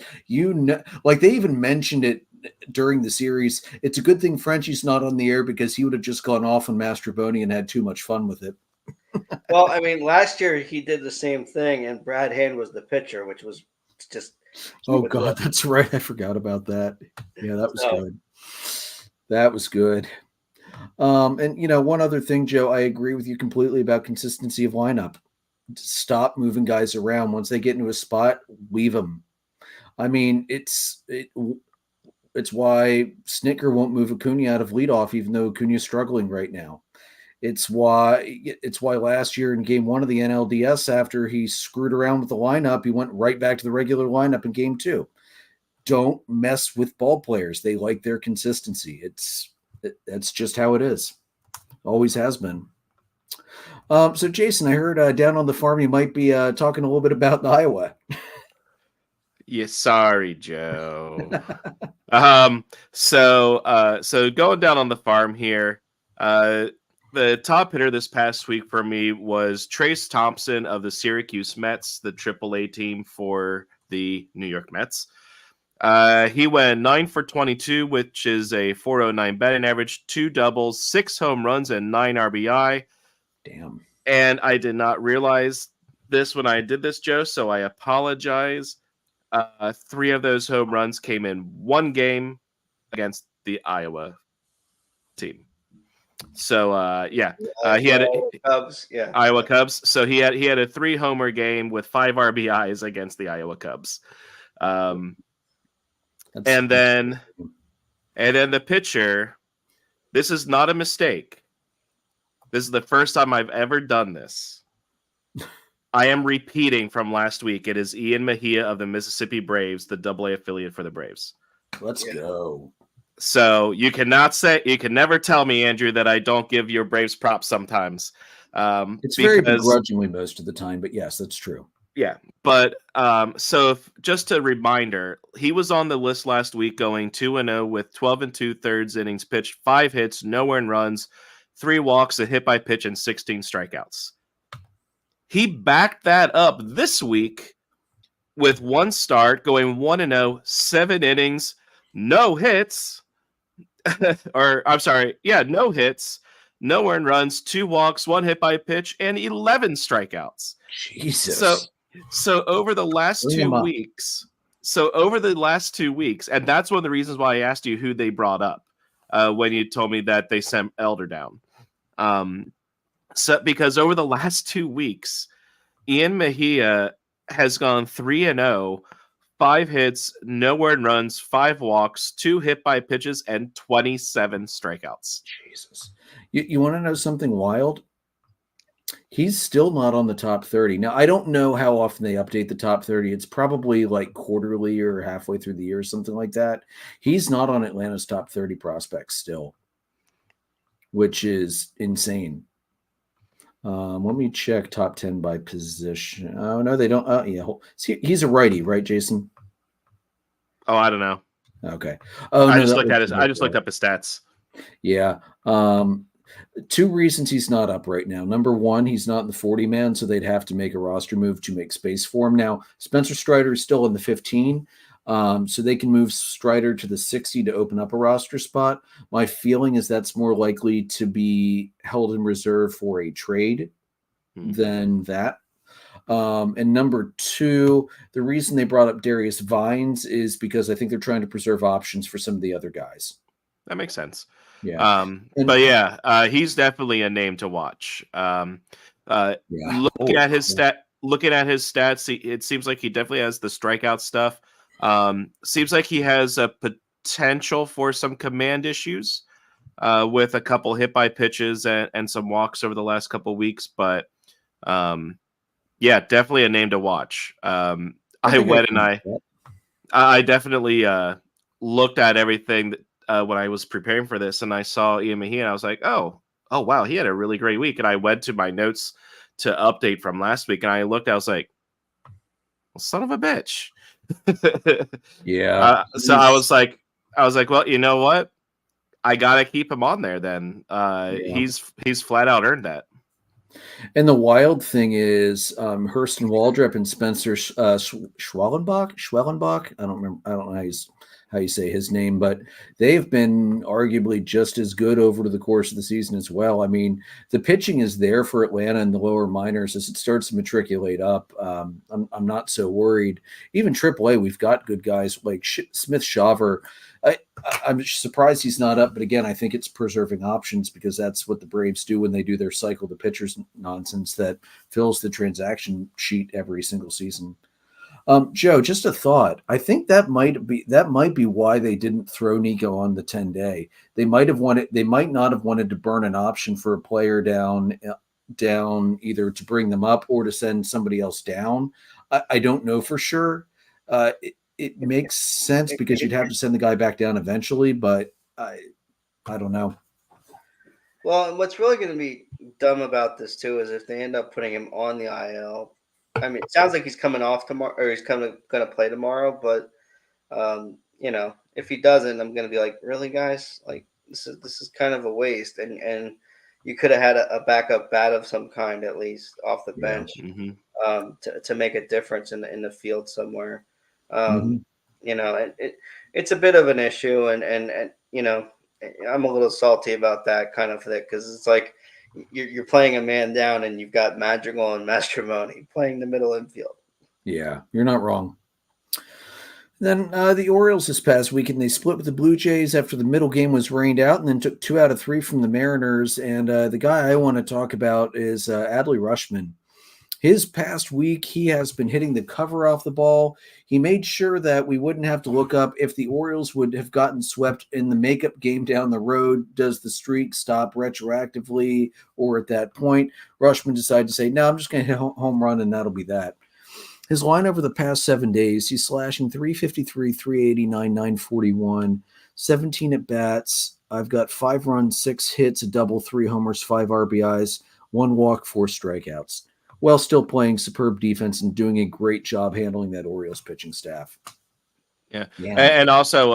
like they even mentioned it during the series. It's a good thing Frenchie's not on the air, because he would have just gone off on Mastroboni and had too much fun with it. Well, I mean, last year he did the same thing, and Brad Hand was the pitcher, which was just. Oh God, that's right. I forgot about that. Yeah, that was good. That was good. And one other thing, Joe, I agree with you completely about consistency of lineup. Stop moving guys around. Once they get into a spot, leave them. I mean, it's why Snitker won't move Acuna out of leadoff, even though Acuna's struggling right now. It's why last year in Game 1 of the NLDS, after he screwed around with the lineup, he went right back to the regular lineup in Game 2. Don't mess with ball players. They like their consistency. That's just how it is. Always has been. So Jason, I heard down on the farm you might be talking a little bit about Iowa. Yeah, sorry, Joe. So going down on the farm here, the top hitter this past week for me was Trace Thompson of the Syracuse Mets, the AAA team for the New York Mets. He went 9 for 22, which is a 409 batting average, 2 doubles, 6 home runs, and 9 RBI. Damn. And I did not realize this when I did this, Joe, so I apologize. 3 of those home runs came in one game against the Iowa team. So he had Cubs, yeah, Iowa Cubs. So he had a 3-homer game with 5 RBIs against the Iowa Cubs. And then the pitcher. This is not a mistake. This is the first time I've ever done this. I am repeating from last week. It is Ian Mejia of the Mississippi Braves, the AA affiliate for the Braves. Let's go. So you can never tell me, Andrew, that I don't give your Braves props sometimes. It's very begrudgingly most of the time, but yes, that's true. Yeah, but just a reminder, he was on the list last week going 2-0 with 12 2/3 innings pitched, 5 hits, no earned runs, 3 walks, a hit by pitch, and 16 strikeouts. He backed that up this week with 1 start, going 1-0, 7 innings, no hits, no hits, no earned runs, 2 walks, 1 hit by pitch, and 11 strikeouts. Jesus. So over the last 2 weeks, and that's one of the reasons why I asked you who they brought up when you told me that they sent Elder down. Because over the last 2 weeks, Ian Mejia has gone 3-0, 5 hits, no earned runs, 5 walks, 2 hit by pitches, and 27 strikeouts. Jesus. You want to know something wild? He's still not on the top 30. Now, I don't know how often they update the top 30. It's probably like quarterly or halfway through the year, something like that. He's not on Atlanta's top 30 prospects still, which is insane. Let me check top 10 by position. Oh, no, they don't. Yeah, he's a righty, right, Jason? Oh, I don't know. Okay. I just looked up his stats. Yeah. 2 reasons he's not up right now. Number 1, he's not in the 40-man, so they'd have to make a roster move to make space for him. Now, Spencer Strider is still in the 15, so they can move Strider to the 60 to open up a roster spot. My feeling is that's more likely to be held in reserve for a trade than that. And number 2, the reason they brought up Darius Vines is because I think they're trying to preserve options for some of the other guys. That makes sense. Yeah. He's definitely a name to watch. Looking at his stats, it seems like he definitely has the strikeout stuff. Seems like he has a potential for some command issues with a couple hit by pitches and some walks over the last couple of weeks, but definitely a name to watch. I definitely looked at everything when I was preparing for this, and I saw Ian Mejia, and I was like, oh wow, he had a really great week. And I went to my notes to update from last week, and I looked, I was like, well, son of a bitch. Yeah. So I was like, well, you know what? I gotta keep him on there then. He's flat out earned that. And the wild thing is Hurston Waldrep and Spencer Schwellenbach. I don't know how you say his name, but they've been arguably just as good over the course of the season as well. I mean, the pitching is there for Atlanta in the lower minors as it starts to matriculate up. I'm not so worried. Even AAA, we've got good guys like Smith Shaver. I'm surprised he's not up, but again, I think it's preserving options because that's what the Braves do when they do their cycle to pitchers nonsense that fills the transaction sheet every single season. Joe, just a thought. I think that might be why they didn't throw Nico on the 10-day. They might not have wanted to burn an option for a player down either to bring them up or to send somebody else down. I don't know for sure. It makes sense because you'd have to send the guy back down eventually, but I don't know. Well, what's really going to be dumb about this too is if they end up putting him on the IL. I mean, it sounds like he's coming off tomorrow, or he's going to play tomorrow. But if he doesn't, I'm going to be like, really, guys? Like this is kind of a waste. And you could have had a backup bat of some kind at least off the bench to make a difference in the field somewhere. And it's a bit of an issue, and I'm a little salty about that kind of thing because it's like you're playing a man down and you've got Madrigal and Mastroianni playing the middle infield. Yeah, you're not wrong. Then the Orioles this past weekend, they split with the Blue Jays after the middle game was rained out and then took 2 out of 3 from the Mariners. And the guy I want to talk about is Adley Rutschman. His past week, he has been hitting the cover off the ball. He made sure that we wouldn't have to look up if the Orioles would have gotten swept in the makeup game down the road. Does the streak stop retroactively? Or at that point, Rutschman decided to say, no, I'm just going to hit a home run and that'll be that. His line over the past 7 days, he's slashing 353, 389, 941, 17 at bats. I've got 5 runs, 6 hits, a double, 3 homers, 5 RBIs, 1 walk, 4 strikeouts, while still playing superb defense and doing a great job handling that Orioles pitching staff. Yeah. And also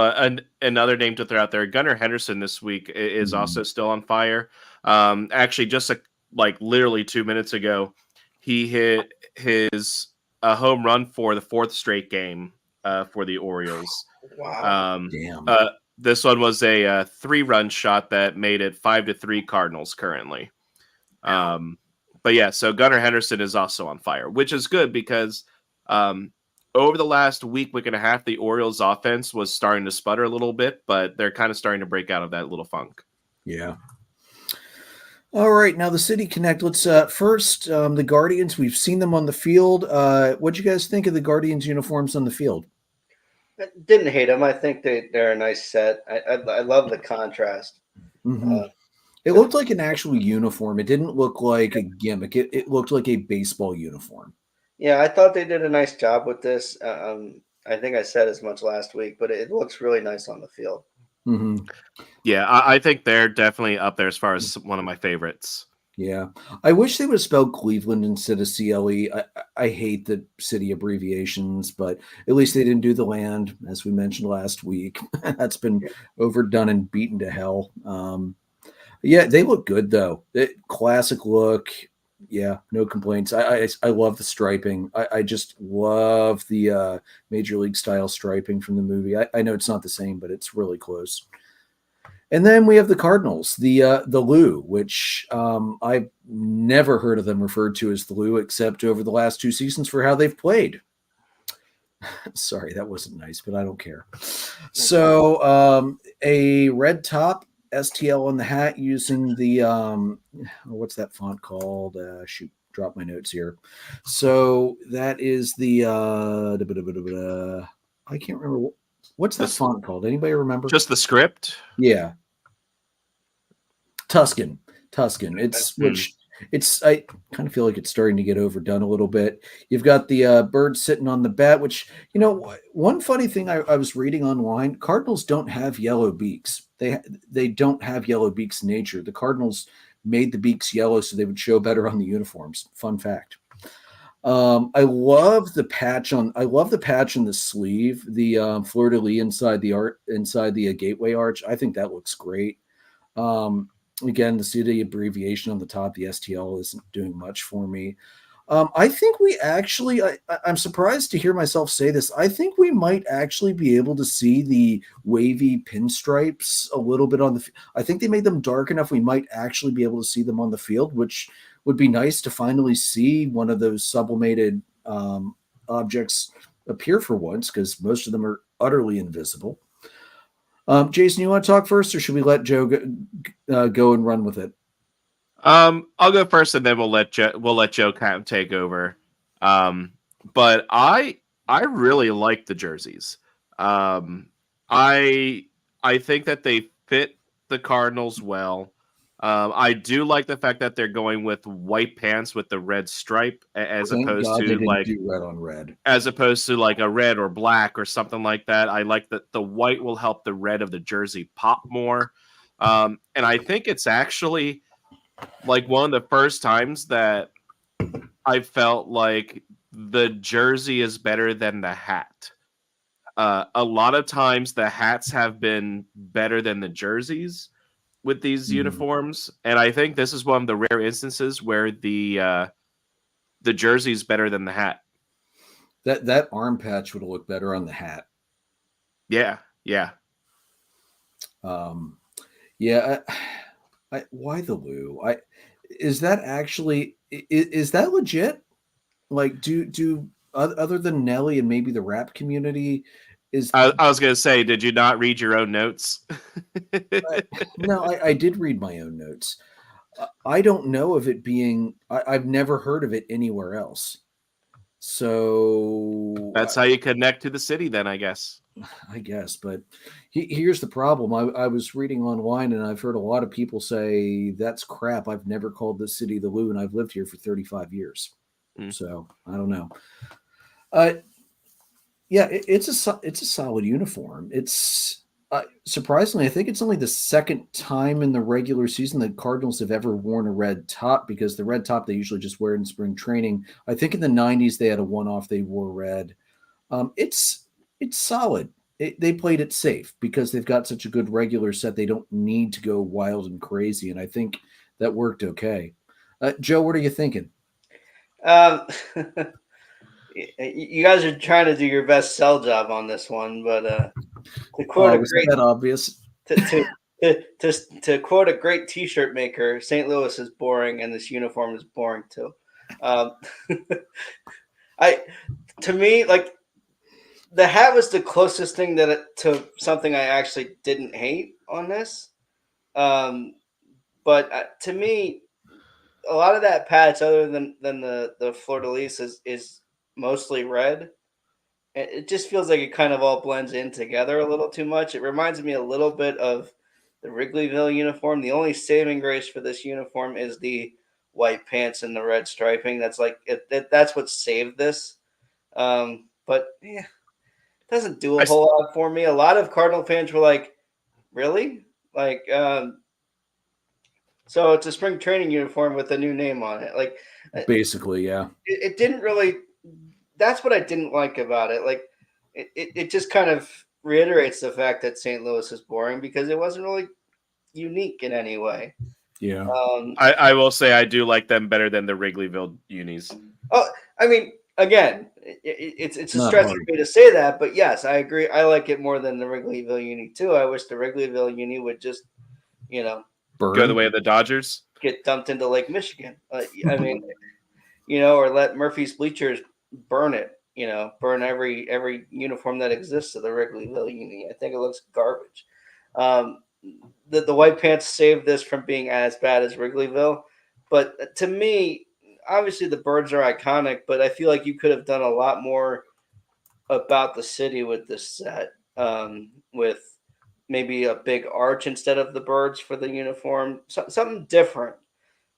another name to throw out there, Gunnar Henderson this week is also still on fire. Actually, just literally 2 minutes ago, he hit a home run for the 4th straight game for the Orioles. Wow. Damn. This one was a 3-run shot that made it 5-3 Cardinals currently. But yeah, so Gunnar Henderson is also on fire, which is good because over the last week and a half, the Orioles offense was starting to sputter a little bit, but they're kind of starting to break out of that little funk. Yeah. All right, now the City Connect. Let's first the Guardians. We've seen them on the field. What'd you guys think of the Guardians uniforms on the field? I didn't hate them. I think they're a nice set. I love the contrast. Mm-hmm. It looked like an actual uniform. It didn't look like a gimmick. It looked like a baseball uniform. Yeah, I thought they did a nice job with this. I think I said as much last week, but it looks really nice on the field. Mm-hmm. Yeah, I think they're definitely up there as far as one of my favorites. Yeah. I wish they would have spelled Cleveland instead of CLE. I hate the city abbreviations, but at least they didn't do the land, as we mentioned last week. That's been overdone and beaten to hell. Yeah, they look good, though. Classic look. Yeah, no complaints. I love the striping. I just love the Major League style striping from the movie. I know it's not the same, but it's really close. And then we have the Cardinals, the Lou, which I've never heard of them referred to as the Lou, except over the last 2 seasons for how they've played. Sorry, that wasn't nice, but I don't care. So a red top, STL on the hat using the what's that font called? Shoot, drop my notes here. So that is the I can't remember what's that font called. Anybody remember? Just the script? Yeah. Tuscan. It's which it's I kind of feel like it's starting to get overdone a little bit. You've got the bird sitting on the bat, which, you know, one funny thing I was reading online, Cardinals don't have yellow beaks. They don't have yellow beaks in nature. The Cardinals made the beaks yellow so they would show better on the uniforms. Fun fact. I love the patch on the sleeve, the fleur de lis inside the gateway arch. I think that looks great. Again, the city abbreviation on the top, the STL, isn't doing much for me. I think we actually, I'm surprised to hear myself say this. I think we might actually be able to see the wavy pinstripes a little bit on the. I think they made them dark enough. We might actually be able to see them on the field, which would be nice to finally see one of those sublimated objects appear for once, because most of them are utterly invisible. Jason, you want to talk first, or should we let Joe go and run with it? I'll go first, and then we'll let Joe kind of take over. But I really like the jerseys. I think that they fit the Cardinals well. I do like the fact that they're going with white pants with the red stripe, as opposed to like red on red, as opposed to like a red or black or something like that. I like that the white will help the red of the jersey pop more. And I think it's actually like one of the first times that I felt like the jersey is better than the hat. A lot of times the hats have been better than the jerseys with these uniforms, and I think this is one of the rare instances where the jersey is better than the hat. That arm patch would have looked better on the hat. Yeah. Yeah. Why the Lou? Is that actually is that legit? Like, do other than Nelly and maybe the rap community, is I was gonna say, did you not read your own notes? no, I did read my own notes. I don't know of it being. I've never heard of it anywhere else. So that's how you connect to the city, then, I guess. But here's the problem. I was reading online, and I've heard a lot of people say that's crap. I've never called this city the Lou, and I've lived here for 35 years. So I don't know. Yeah, it's a solid uniform. It's surprisingly, I think it's only the second time in the regular season that Cardinals have ever worn a red top, because the red top they usually just wear in spring training. I think in the 90s they had a one-off, they wore red. It's solid. They played it safe because they've got such a good regular set. They don't need to go wild and crazy, and I think that worked okay. Joe, what are you thinking? You guys are trying to do your best sell job on this one, but to quote obvious. To quote a great T-shirt maker, St. Louis is boring, and this uniform is boring too. To me, like, the hat was the closest thing to something I actually didn't hate on this. But to me, a lot of that patch, other than the fleur-de-lis, is mostly red. It just feels like it kind of all blends in together a little too much. It reminds me a little bit of the Wrigleyville uniform. The only saving grace for this uniform is the white pants and the red striping. That's like that's what saved this. But yeah, it doesn't do a whole lot for me. A lot of Cardinal fans were like, "Really?" Like, so it's a spring training uniform with a new name on it. Like, basically, yeah. It didn't really. That's what I didn't like about it. Like, it just kind of reiterates the fact that St. Louis is boring because it wasn't really unique in any way. Yeah. I will say I do like them better than the Wrigleyville unis. Oh, I mean, again, it's a stretch for me to say that, but yes, I agree. I like it more than the Wrigleyville uni too. I wish the Wrigleyville uni would just, go the way of the Dodgers, get dumped into Lake Michigan. I mean, or let Murphy's Bleachers burn it. Burn every uniform that exists of the Wrigleyville uni. I think it looks garbage. The white pants saved this from being as bad as Wrigleyville, but to me, obviously the birds are iconic, but I feel like you could have done a lot more about the city with this set, with maybe a big arch instead of the birds for the uniform, something different,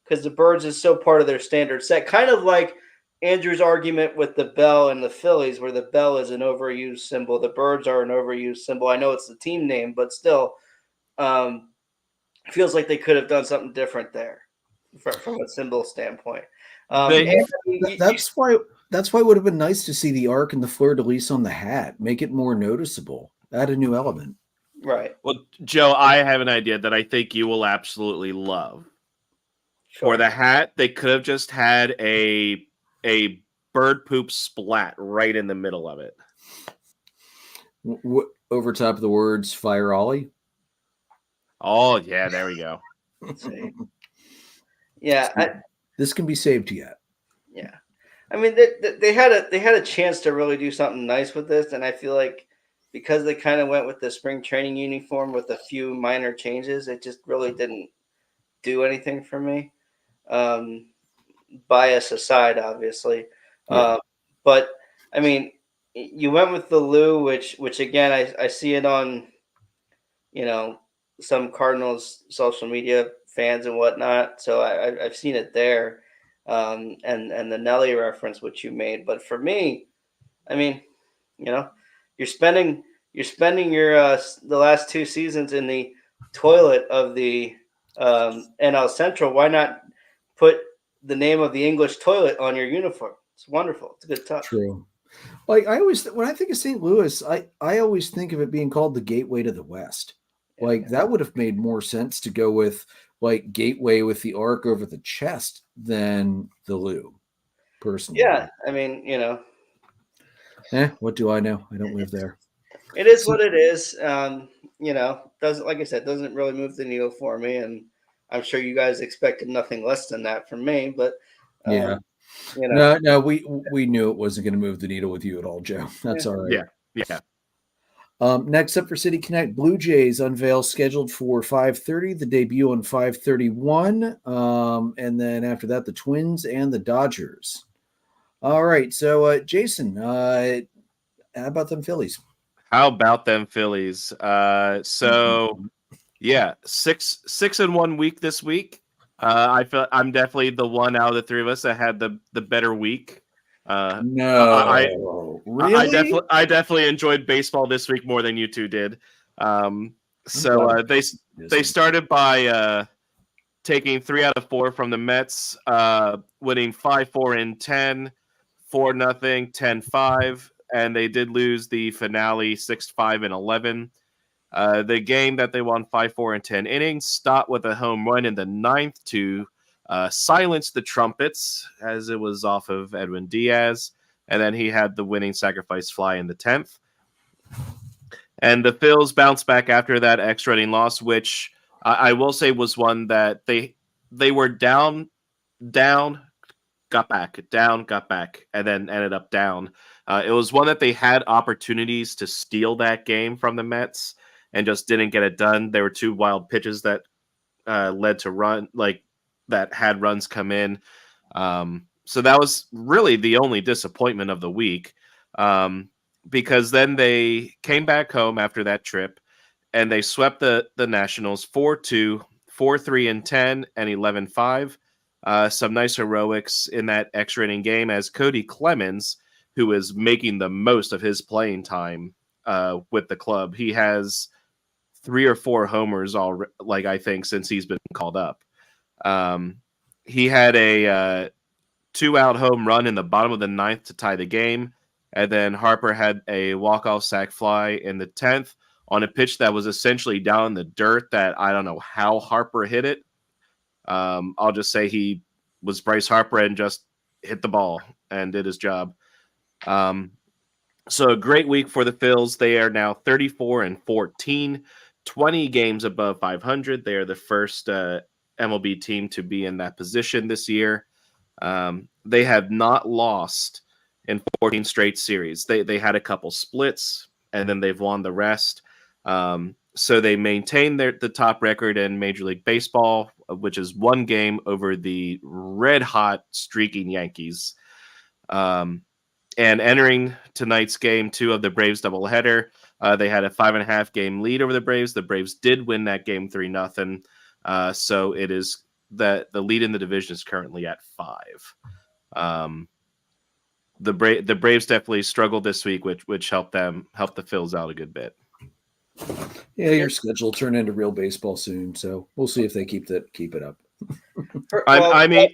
because the birds is so part of their standard set, kind of like Andrew's argument with the bell and the Phillies, where the bell is an overused symbol, the birds are an overused symbol. I know it's the team name, but still, feels like they could have done something different there from a symbol standpoint. That's why it would have been nice to see the arc and the fleur-de-lis on the hat, make it more noticeable, add a new element. Right. Well, Joe, I have an idea that I think you will absolutely love. Sure. For the hat, they could have just had a bird poop splat right in the middle of it. Over top of the words "Fire Ollie." Oh yeah, there we go. Let's see. Yeah, this can be saved yet. Yeah, I mean they had a chance to really do something nice with this, and I feel like because they kind of went with the spring training uniform with a few minor changes, it just really didn't do anything for me. Bias aside, obviously, but I mean, you went with the Lou, which again I see it on, some Cardinals social media fans and whatnot. So I've seen it there, and the Nelly reference which you made. But for me, I mean, you're spending your the last two seasons in the toilet of the NL Central, why not put the name of the English toilet on your uniform? It's wonderful. It's a good touch. True. Like I always, when I think of St. Louis, I always think of it being called the Gateway to the West. Like that would have made more sense to go with like Gateway with the arc over the chest than the Lou. Personally, Yeah, I mean, what do I know? I don't live there. it is what it is. Doesn't, like I said, doesn't really move the needle for me, and I'm sure you guys expected nothing less than that from me. But yeah. No, we knew it wasn't going to move the needle with you at all, Joe. That's all right. Yeah. Next up for City Connect, Blue Jays unveil scheduled for 5:30. The debut on 5:31, and then after that, the Twins and the Dodgers. All right, so Jason, how about them Phillies? How about them Phillies? So yeah, 6-1 week this week. I feel I'm definitely the one out of the three of us that had the better week. No, really? I definitely enjoyed baseball this week more than you two did. They started by taking 3 out of 4 from the Mets, winning 5-4-10, 4-0, 10-5, and they did lose the finale 6-5-11. The game that they won 5-4-10 innings stopped with a home run in the 9th to silence the trumpets, as it was off of Edwin Diaz, and then he had the winning sacrifice fly in the 10th. And the Phils bounced back after that extra inning loss, which I will say was one that they were down, got back, down, got back, and then ended up down. It was one that they had opportunities to steal that game from the Mets and just didn't get it done. There were 2 wild pitches that led to run, like that had runs come in. So that was really the only disappointment of the week, because then they came back home after that trip and they swept the Nationals 4-2, 4-3-10, and 11-5. Some nice heroics in that extra inning game as Cody Clemens, who is making the most of his playing time with the club. He has 3 or 4 homers I think since he's been called up. He had a 2-out home run in the bottom of the 9th to tie the game. And then Harper had a walk-off sac fly in the 10th on a pitch that was essentially down in the dirt that I don't know how Harper hit it. I'll just say he was Bryce Harper and just hit the ball and did his job. So a great week for the Phils. They are now 34-14, 20 games above 500. They are the first MLB team to be in that position this year. They have not lost in 14 straight series. They had a couple splits, and then they've won the rest. So they maintain the top record in Major League Baseball, which is 1 game over the red-hot streaking Yankees. And entering tonight's game 2 of the Braves doubleheader, they had a 5.5 game lead over the Braves. The Braves did win that game 3-0. So it is that the lead in the division is currently at 5. The Braves definitely struggled this week, which helped the Phils out a good bit. Yeah, your schedule will turn into real baseball soon, so we'll see if they keep it up. I mean,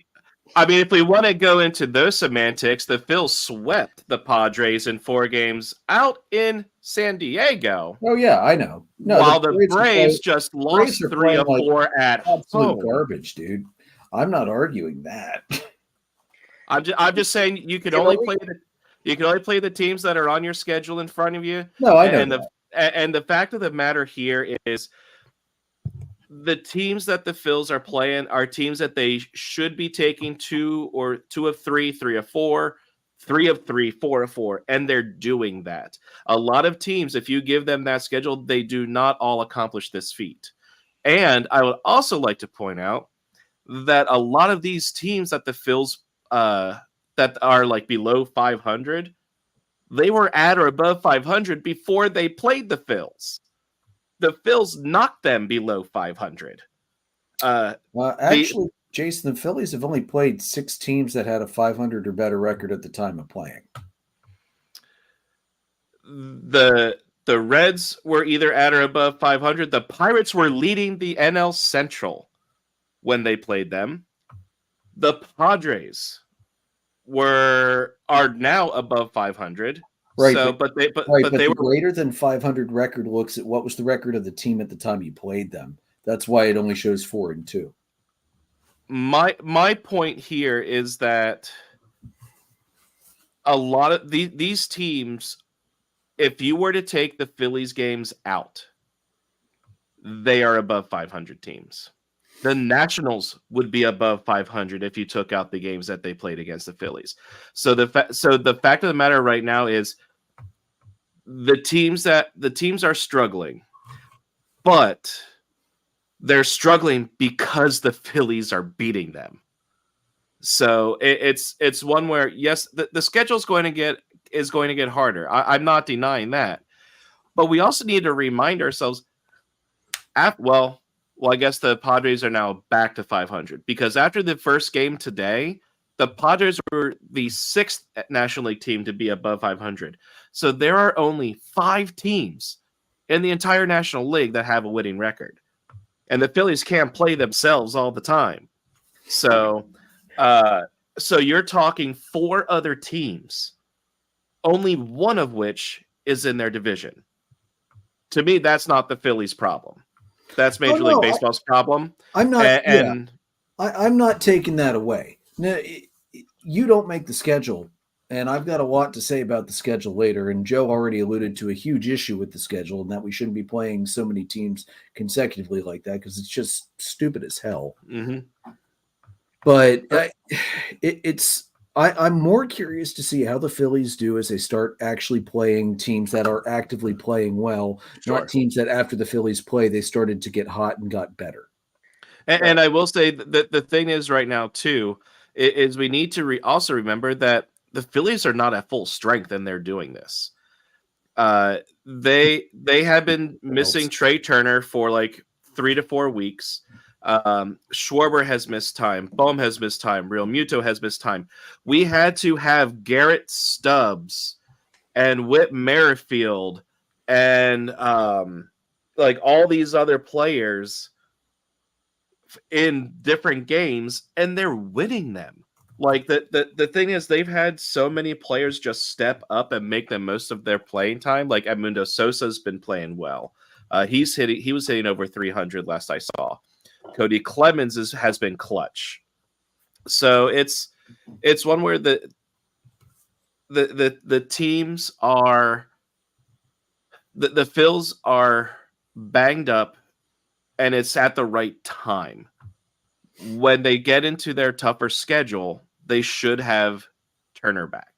if we want to go into those semantics, the Phils swept the Padres in 4 games out in San Diego. Oh yeah, I know. No, while the Braves just lost 3 of 4 at home. Garbage, dude. I'm not arguing that. I'm just saying you can only play the teams that are on your schedule in front of you. No, I know. And the fact of the matter here is the teams that the Phils are playing are teams that they should be taking 2 of 3, 3 of 4, 3 of 3, 4 of 4, and they're doing that. A lot of teams, if you give them that schedule, they do not all accomplish this feat. And I would also like to point out that a lot of these teams that the Phils that are like below 500, they were at or above 500 before they played the Phils. The Phils knocked them below 500. Actually, Jason, the Phillies have only played 6 teams that had a 500 or better record at the time of playing. The Reds were either at or above 500. The Pirates were leading the NL Central when they played them. The Padres are now above 500. Right, So, but they were greater than 500 record looks at what was the record of the team at the time you played them. That's why it only shows 4-2. My point here is that a lot of these teams, if you were to take the Phillies games out, they are above 500 teams. The Nationals would be above 500 if you took out the games that they played against the Phillies. So the fact of the matter right now is the teams are struggling, but they're struggling because the Phillies are beating them. So it's one where, yes, the schedule is going to get harder. I'm not denying that, but we also need to remind ourselves. Well, I guess the Padres are now back to 500 because after the first game today, the Padres were the 6th National League team to be above 500. So there are only 5 teams in the entire National League that have a winning record, and the Phillies can't play themselves all the time. So you're talking 4 other teams, only one of which is in their division. To me, that's not the Phillies' problem. That's Major League Baseball's problem. I'm not. I'm not taking that away. No, you don't make the schedule, and I've got a lot to say about the schedule later. And Joe already alluded to a huge issue with the schedule, and that we shouldn't be playing so many teams consecutively like that because it's just stupid as hell. Mm-hmm. But I'm more curious to see how the Phillies do as they start actually playing teams that are actively playing well, not teams that after the Phillies play, they started to get hot and got better. And I will say that the thing is right now, too, is we need to also remember that the Phillies are not at full strength and they're doing this. They have been missing Trey Turner for like 3 to 4 weeks. Schwarber has missed time. Bohm has missed time. Real Muto has missed time. We had to have Garrett Stubbs and Whit Merrifield and like all these other players in different games, and they're winning them. Like the thing is, they've had so many players just step up and make the most of their playing time. Like Edmundo Sosa's been playing well. He was hitting over 300 last I saw. Cody Clemens has been clutch. So it's one where the teams are the Phils are banged up, and it's at the right time. When they get into their tougher schedule, they should have Turner back.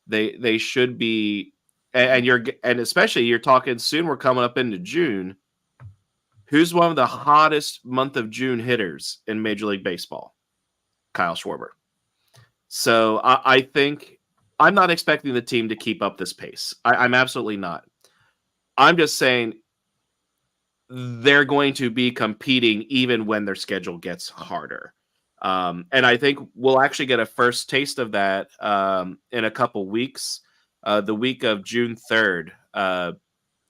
They should be, and especially you're talking soon. We're coming up into June. Who's one of the hottest month of June hitters in Major League Baseball? Kyle Schwarber. So I think I'm not expecting the team to keep up this pace. I'm absolutely not. I'm just saying they're going to be competing even when their schedule gets harder. And I think we'll actually get a first taste of that in a couple weeks. The week of June 3rd,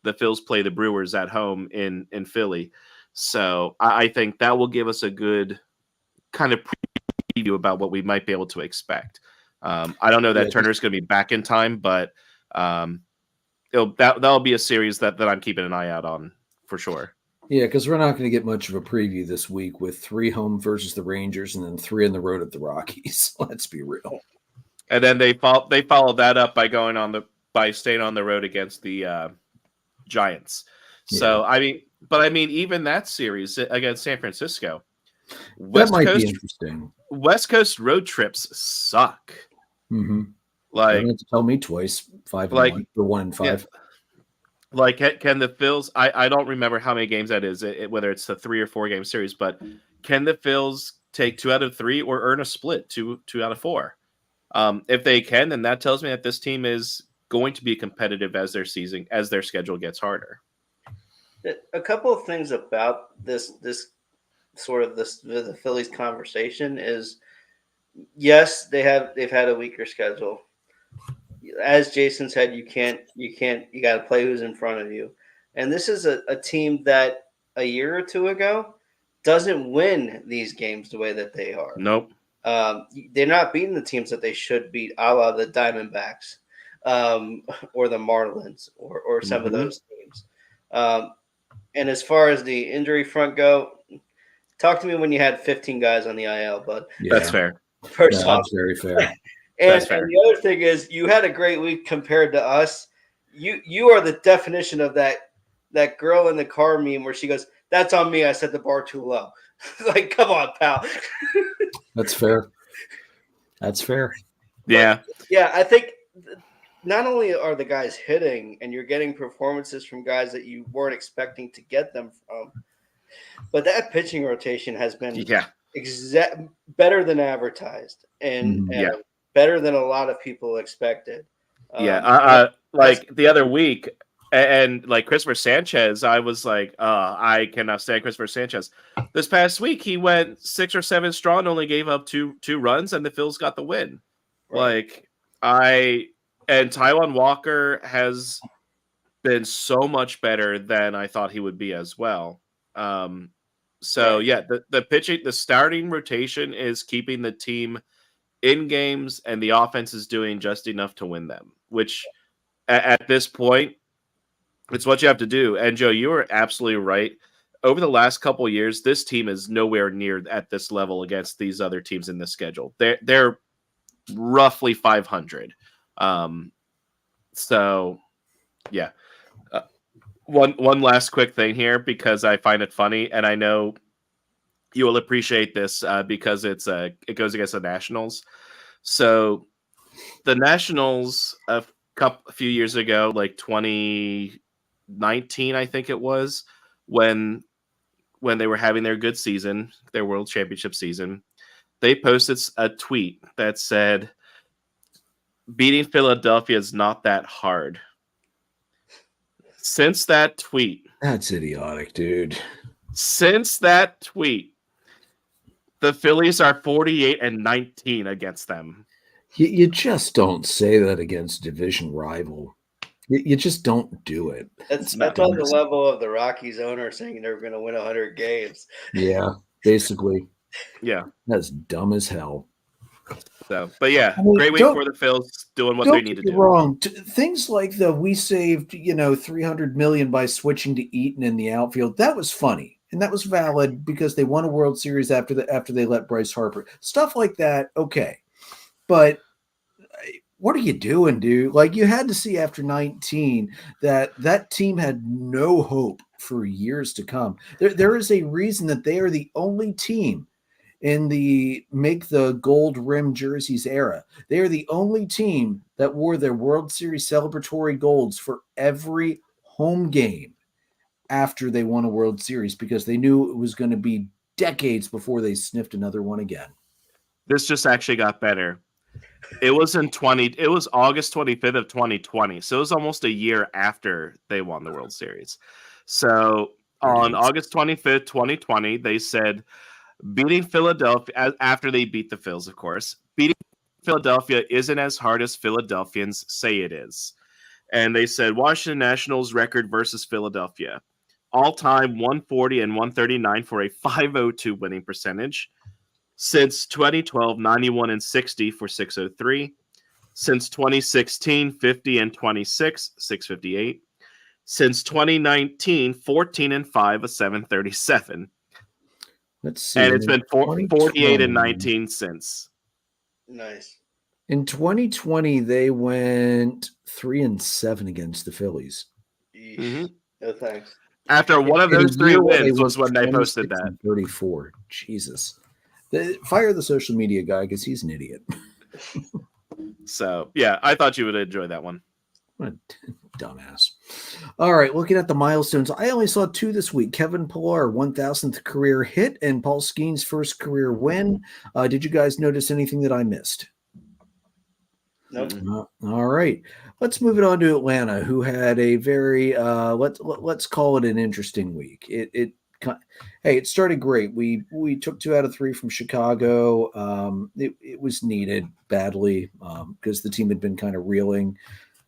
the Phils play the Brewers at home in Philly. So I think that will give us a good kind of preview about what we might be able to expect. I don't know that Turner's going to be back in time, but that'll be a series that I'm keeping an eye out on for sure. Yeah, because we're not going to get much of a preview this week with 3 home versus the Rangers and then 3 on the road at the Rockies. Let's be real. And then they follow that up by staying on the road against the Giants. So yeah. I mean, even that series against San Francisco, that might be interesting. West Coast road trips suck. Mm-hmm. Like, you don't have to tell me twice. 5-1 or 1-5. Yeah. Like, can the Phils? I don't remember how many games that is. Whether it's the 3 or 4 game series, but can the Phils take 2 out of 3 or earn a split 2 out of 4? If they can, then that tells me that this team is going to be competitive as their schedule gets harder. A couple of things about this sort of the Phillies conversation is, yes, they've had a weaker schedule. As Jason said, you got to play who's in front of you. And this is a team that a year or 2 ago doesn't win these games the way that they are. Nope. They're not beating the teams that they should beat, a la the Diamondbacks or the Marlins or some of those teams. And as far as the injury front go, talk to me when you had 15 guys on the IL, bud. Yeah. That's fair. First off, that's very fair. And the other thing is, you had a great week compared to us. You are the definition of that girl in the car meme where she goes, "That's on me. I set the bar too low." Like, come on, pal. That's fair. That's fair. Yeah. Yeah, I think not only are the guys hitting, and you're getting performances from guys that you weren't expecting to get them from, but that pitching rotation has been better than advertised and better than a lot of people expected. Like the other week, and like Christopher Sanchez, I was like, I cannot stand Christopher Sanchez. This past week, he went 6 or 7 strong, only gave up two runs, and the Phils got the win. Right. And Taijuan Walker has been so much better than I thought he would be as well. The pitching, the starting rotation is keeping the team in games, and the offense is doing just enough to win them, which at this point, it's what you have to do. And Joe, you were absolutely right. Over the last couple of years, this team is nowhere near at this level against these other teams in the schedule. They're roughly 500. One last quick thing here, because I find it funny, and I know you will appreciate this because it goes against the Nationals. So the Nationals a few years ago, like 2019, I think it was, when they were having their good season, their World Championship season, they posted a tweet that said, "Beating Philadelphia is not that hard." Since that tweet, that's idiotic, dude. Since that tweet, the Phillies are 48-19 against them. You just don't say that against a division rival. You just don't do it. That's on the level of the Rockies owner saying they're going to win 100 games. Yeah, basically. Yeah. That's dumb as hell. So, but yeah, great week for the Phils, doing what they need to do. Wrong. Things like we saved, $300 million by switching to Eaton in the outfield. That was funny. And that was valid because they won a World Series after they let Bryce Harper. Stuff like that, okay. But what are you doing, dude? Like, you had to see after 19 that team had no hope for years to come. There is a reason that they are the only team in the make the gold rim jerseys era. They are the only team that wore their World Series celebratory golds for every home game after they won a World Series, because they knew it was going to be decades before they sniffed another one again. This just actually got better. It was August 25th of 2020. So it was almost a year after they won the World Series. So on August 25th, 2020, they said, beating Philadelphia, after they beat the Phils, of course, beating Philadelphia isn't as hard as Philadelphians say it is. And they said, Washington Nationals record versus Philadelphia. All-time 140 and 139 for a .502 winning percentage. Since 2012, 91 and 60 for .603. Since 2016, 50 and 26, .658. Since 2019, 14 and 5, a .737. Let's see. And it's been 48 and 19 since. Nice. In 2020, they went 3-7 against the Phillies. Mm-hmm. No thanks. After one of those 3 wins was when they posted that. 34. Jesus. Fire the social media guy because he's an idiot. So, yeah, I thought you would enjoy that one. What a dumbass. All right, looking at the milestones, I only saw 2 this week. Kevin Pillar, 1,000th career hit, and Paul Skeen's first career win. Did you guys notice anything that I missed? Nope. All right. Let's move it on to Atlanta, who had a very let's call it an interesting week. It started great. We took 2 out of 3 from Chicago. It was needed badly because the team had been kind of reeling,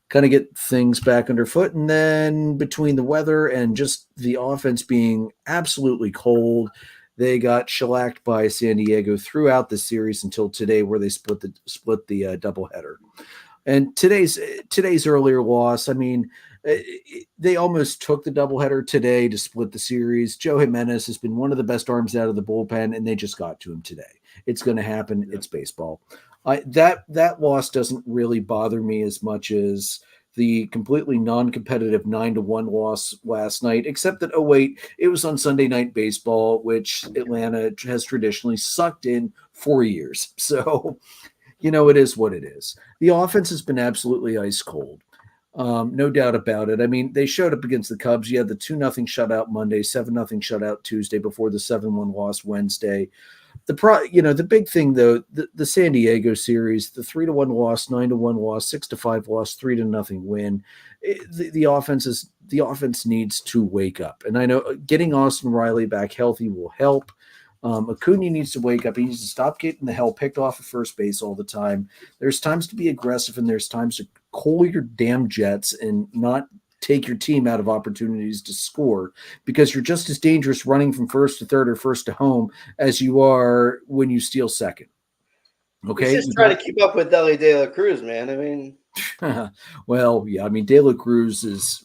kind of get things back underfoot, and then between the weather and just the offense being absolutely cold, They got shellacked by San Diego throughout the series until today, where they split the doubleheader. And today's earlier loss, I mean, they almost took the doubleheader today to split the series. Joe Jimenez has been one of the best arms out of the bullpen, and they just got to him today. It's going to happen. Yeah. It's baseball. That loss doesn't really bother me as much as the completely non-competitive 9-1 loss last night, except that, it was on Sunday Night Baseball, which Atlanta has traditionally sucked in for years. So, it is what it is. The offense has been absolutely ice cold. No doubt about it. I mean, they showed up against the Cubs. You had the 2-0 shutout Monday, 7-0 shutout Tuesday before the 7-1 loss Wednesday. The big thing though, the San Diego series, the 3-1 loss, 9-1 loss, 6-5 loss, 3-0 win. The offense needs to wake up. And I know getting Austin Riley back healthy will help. Acuna needs to wake up. He needs to stop getting the hell picked off at first base all the time. There's times to be aggressive, and there's times to coal your damn jets and not take your team out of opportunities to score, because you're just as dangerous running from first to third or first to home as you are when you steal second. Okay, just try to keep up with Elly De La Cruz, man. I mean, well, yeah. I mean, De La Cruz is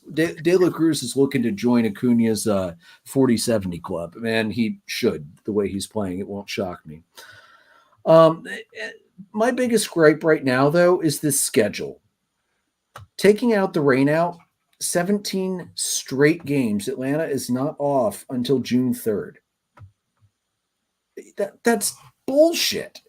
looking to join Acuna's 40-70 club. Man, he should. The way he's playing, it won't shock me. My biggest gripe right now, though, is this schedule. Taking out the rain out, 17 straight games. Atlanta is not off until June 3rd. That's bullshit.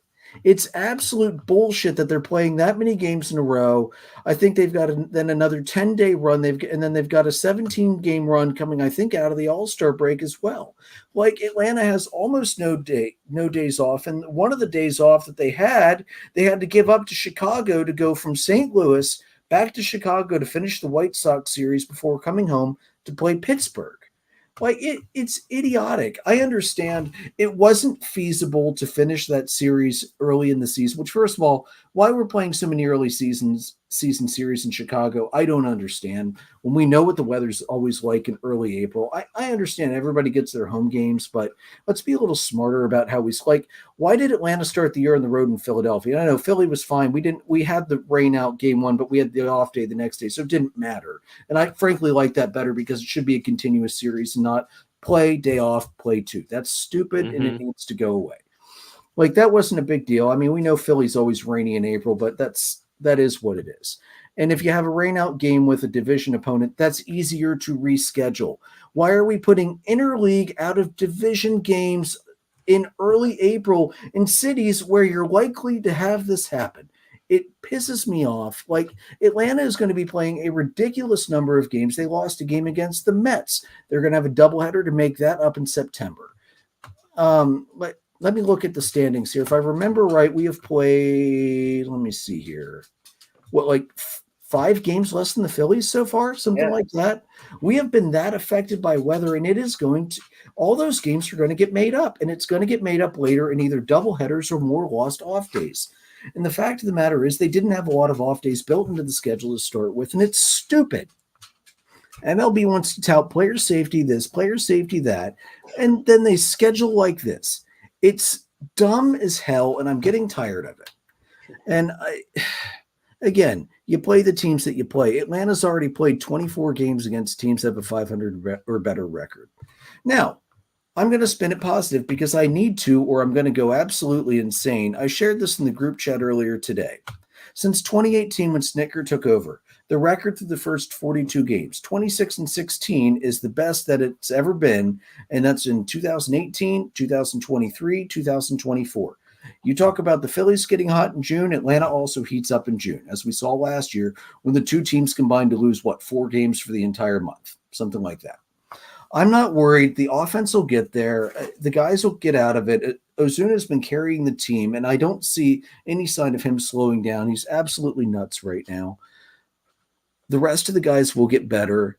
It's absolute bullshit that they're playing that many games in a row. I think they've got then another 10-day run. Then they've got a 17-game run coming, I think, out of the All-Star break as well. Like, Atlanta has almost no days off. And one of the days off that they had to give up to Chicago to go from St. Louis back to Chicago to finish the White Sox series before coming home to play Pittsburgh. Like, it's idiotic. I understand it wasn't feasible to finish that series early in the season, which, first of all, why we're playing so many early season series in Chicago, I don't understand. When we know what the weather's always like in early April, I understand everybody gets their home games, but let's be a little smarter about how why did Atlanta start the year on the road in Philadelphia? I know Philly was fine. We had the rain out game one, but we had the off day the next day, so it didn't matter. And I frankly like that better, because it should be a continuous series and not play day off, play two. That's stupid, and it needs to go away. Like, that wasn't a big deal. I mean, we know Philly's always rainy in April, but that is what it is. And if you have a rain out game with a division opponent, that's easier to reschedule. Why are we putting interleague out of division games in early April in cities where you're likely to have this happen? It pisses me off. Like, Atlanta is going to be playing a ridiculous number of games. They lost a game against the Mets. They're going to have a doubleheader to make that up in September. Let me look at the standings here. If I remember right, we have played, let me see here, 5 games less than the Phillies so far? Something like that. We have been that affected by weather, and it is all those games are going to get made up, and it's going to get made up later in either doubleheaders or more lost off days. And the fact of the matter is, they didn't have a lot of off days built into the schedule to start with, and it's stupid. MLB wants to tout player safety this, player safety that, and then they schedule like this. It's dumb as hell, and I'm getting tired of it. And again, you play the teams that you play. Atlanta's already played 24 games against teams that have a 500 or better record. Now, I'm going to spin it positive because I need to, or I'm going to go absolutely insane. I shared this in the group chat earlier today. Since 2018, when Snicker took over, the record through the first 42 games, 26-16, is the best that it's ever been, and that's in 2018, 2023, 2024. You talk about the Phillies getting hot in June, Atlanta also heats up in June, as we saw last year when the two teams combined to lose, 4 games for the entire month, something like that. I'm not worried. The offense will get there. The guys will get out of it. Ozuna's been carrying the team, and I don't see any sign of him slowing down. He's absolutely nuts right now. The rest of the guys will get better.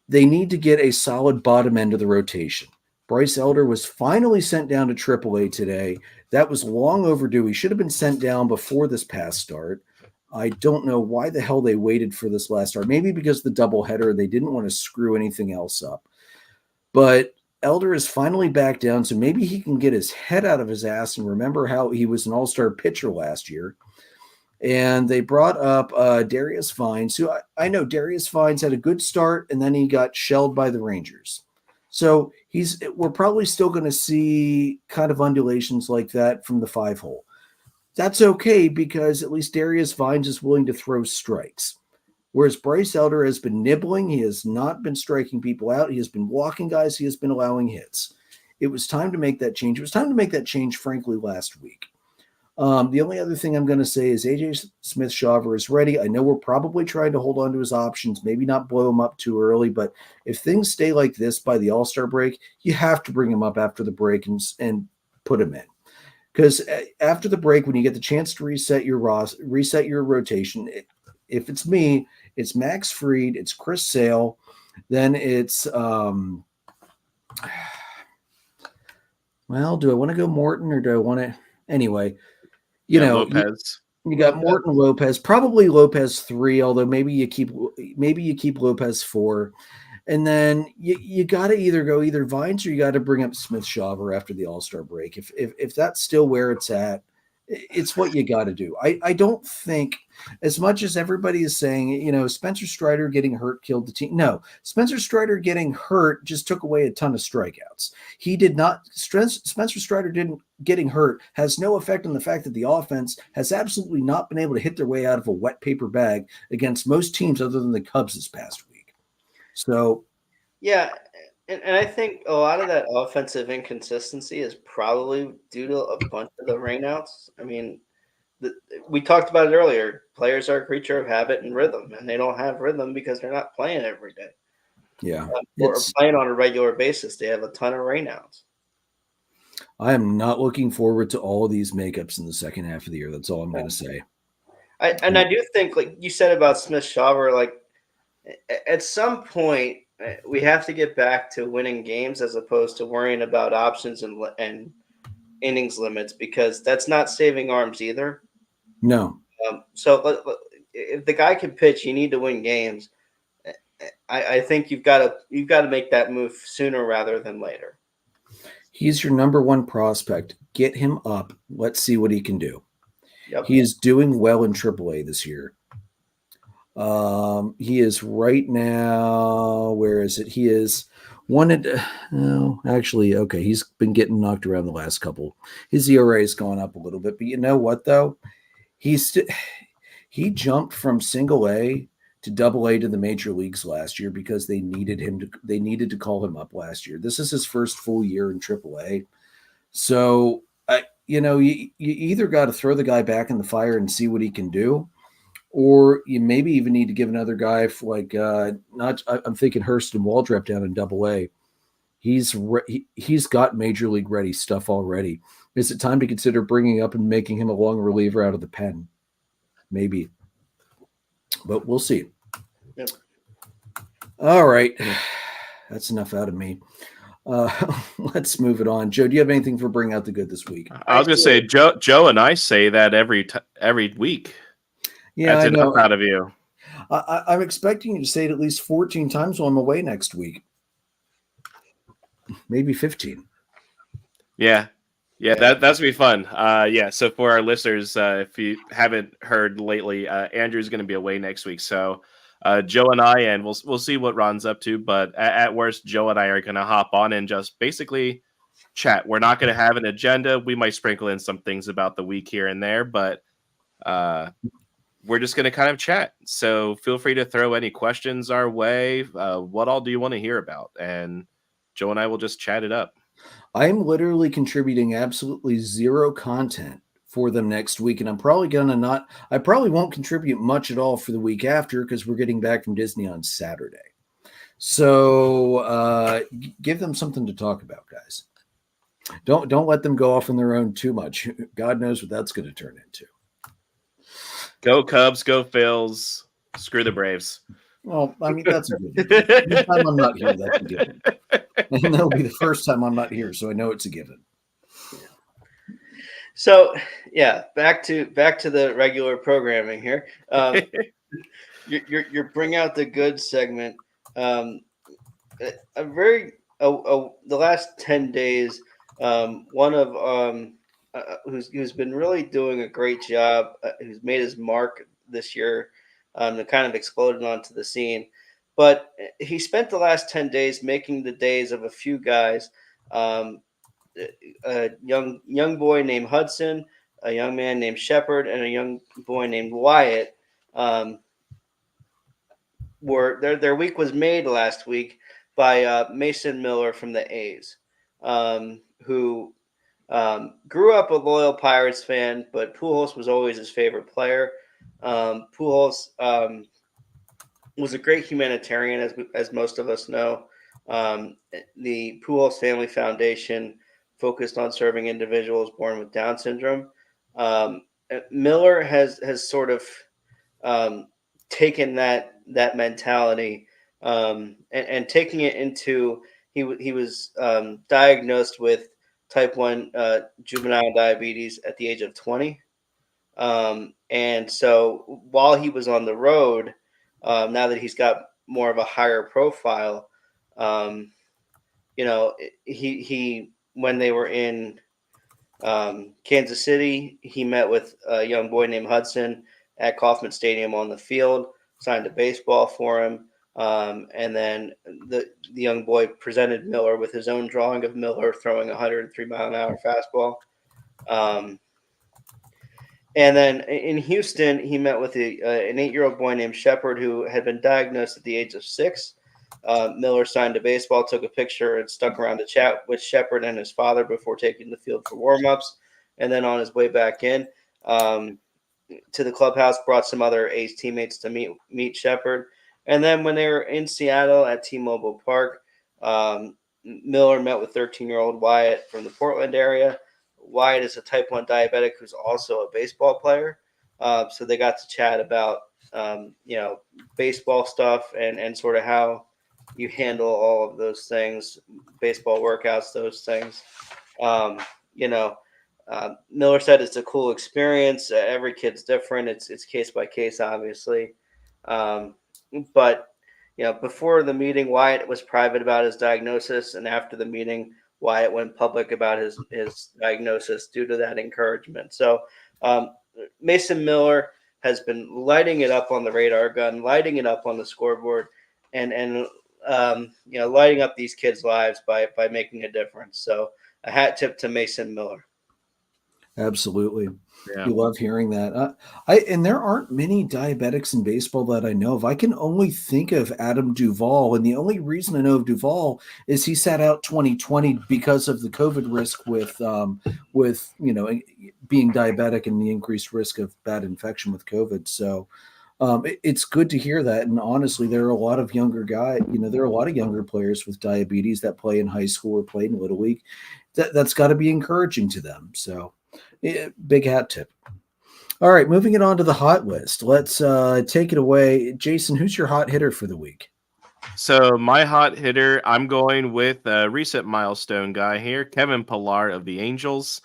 They need to get a solid bottom end of the rotation. Bryce Elder was finally sent down to AAA today. That was long overdue. He should have been sent down before this past start. I don't know why the hell they waited for this last start. Maybe because the doubleheader, they didn't want to screw anything else up. But Elder is finally back down, so maybe he can get his head out of his ass and remember how he was an all-star pitcher last year. And they brought up Darius Vines, who I know Darius Vines had a good start, and then he got shelled by the Rangers. So we're probably still going to see kind of undulations like that from the 5-hole. That's okay because at least Darius Vines is willing to throw strikes. Whereas Bryce Elder has been nibbling. He has not been striking people out. He has been walking guys. He has been allowing hits. It was time to make that change. It was time to make that change, frankly, last week. The only other thing I'm going to say is AJ Smith-Shawver is ready. I know we're probably trying to hold on to his options, maybe not blow him up too early, but if things stay like this by the All-Star break, you have to bring him up after the break and put him in. Because after the break, when you get the chance to reset your rotation, if it's me, it's Max Fried, it's Chris Sale, then it's well, do I want to go Morton or do I want to anyway? You know, Lopez. You got Morton, Lopez, probably Lopez 3, although maybe you keep Lopez 4. And then you got to either Vines or you got to bring up Smith-Shawver after the All-Star break. If that's still where it's at, it's what you got to do. I don't think, as much as everybody is saying, Spencer Strider getting hurt killed the team. No, Spencer Strider getting hurt just took away a ton of strikeouts. He did not. Spencer Strider getting hurt has no effect on the fact that the offense has absolutely not been able to hit their way out of a wet paper bag against most teams other than the Cubs this past week. So, yeah, and I think a lot of that offensive inconsistency is probably due to a bunch of the rainouts. I mean, we talked about it earlier. Players are a creature of habit and rhythm, and they don't have rhythm because they're not playing every day. Yeah, or playing on a regular basis. They have a ton of rainouts. I am not looking forward to all of these makeups in the second half of the year. That's all I'm going to say. I do think, like you said about Smith-Shawver, like at some point we have to get back to winning games as opposed to worrying about options and innings limits, because that's not saving arms either. No. So if the guy can pitch, you need to win games. I think you've got to make that move sooner rather than later. He's your number one prospect. Get him up. Let's see what he can do. Yep. He is doing well in AAA this year. He is right now. Where is it? He is wanted. No, actually, okay. He's been getting knocked around the last couple. His ERA has gone up a little bit, but you know what though? He jumped from single A to double A to the major leagues last year because they needed to call him up last year. This is his first full year in AAA. So, you either got to throw the guy back in the fire and see what he can do, or you maybe even need to give another guy I'm thinking Hurston Waldrep down in double A. He's got major league ready stuff already. Is it time to consider bringing up and making him a long reliever out of the pen? Maybe, but we'll see. Yep. All right. That's enough out of me. Let's move it on. Joe, do you have anything for Bring Out the Good this week? I was going to say, Joe and I say that every week. Yeah, that's I know. enough out of you. I'm expecting you to say it at least 14 times while I'm away next week. Maybe 15. Yeah, that's going to be fun. So for our listeners, if you haven't heard lately, Andrew's going to be away next week. So Joe and I, and we'll see what Ron's up to. But at worst, Joe and I are going to hop on and just basically chat. We're not going to have an agenda. We might sprinkle in some things about the week here and there, but we're just going to kind of chat. So feel free to throw any questions our way. What all do you want to hear about? And Joe and I will just chat it up. I'm literally contributing absolutely zero content for them next week, and I'm probably I probably won't contribute much at all for the week after because we're getting back from Disney on Saturday. So give them something to talk about, guys. Don't let them go off on their own too much. God knows what that's going to turn into. Go Cubs, go Phils, screw the Braves. Well, I mean, that's a given. Anytime I'm not here, that's a given. And that'll be the first time I'm not here, so I know it's a given. So, yeah, back to the regular programming here. Your Bring Out the Good segment. A very the last 10 days, one of who's been really doing a great job, who's made his mark this year, that kind of exploded onto the scene. But he spent the last 10 days making the days of a few guys, a young boy named Hudson, a young man named Shepard, and a young boy named Wyatt. Were their week was made last week by Mason Miller from the A's, who grew up a loyal Pirates fan, but Pujols was always his favorite player. Pujols was a great humanitarian, as most of us know. The Pujols Family Foundation focused on serving individuals born with Down syndrome. Miller has sort of taken that mentality and taking it into he was diagnosed with type 1 juvenile diabetes at the age of 20. And so while he was on the road, now that he's got more of a higher profile, he when they were in Kansas City, he met with a young boy named Hudson at Kauffman Stadium on the field, signed a baseball for him. And then the young boy presented Miller with his own drawing of Miller throwing a 103-mile-an-hour fastball. And then in Houston, he met with an 8-year-old boy named Shepard who had been diagnosed at the age of 6. Miller signed a baseball, took a picture, and stuck around to chat with Shepard and his father before taking the field for warm-ups. And then on his way back in to the clubhouse, brought some other A's teammates to meet Shepard. And then when they were in Seattle at T-Mobile Park, Miller met with 13-year-old Wyatt from the Portland area. Wyatt is a type 1 diabetic who's also a baseball player. So they got to chat about, baseball stuff and sort of how you handle all of those things, baseball workouts, those things. Miller said it's a cool experience. Every kid's different. It's case by case, obviously. But before the meeting, Wyatt was private about his diagnosis, and after the meeting, Wyatt went public about his diagnosis due to that encouragement. So Mason Miller has been lighting it up on the radar gun, lighting it up on the scoreboard, and lighting up these kids' lives by making a difference. So a hat tip to Mason Miller. Absolutely. Yeah. You love hearing that. And there aren't many diabetics in baseball that I know of. I can only think of Adam Duvall, and the only reason I know of Duvall is he sat out 2020 because of the COVID risk with being diabetic and the increased risk of bad infection with COVID. So it's good to hear that. And honestly, there are a lot of younger guys. There are a lot of younger players with diabetes that play in high school or play in Little League. That's got to be encouraging to them. So. Yeah, big hat tip. All right, moving it on to the hot list. Let's take it away. Jason, who's your hot hitter for the week? So my hot hitter, I'm going with a recent milestone guy here, Kevin Pillar of the Angels.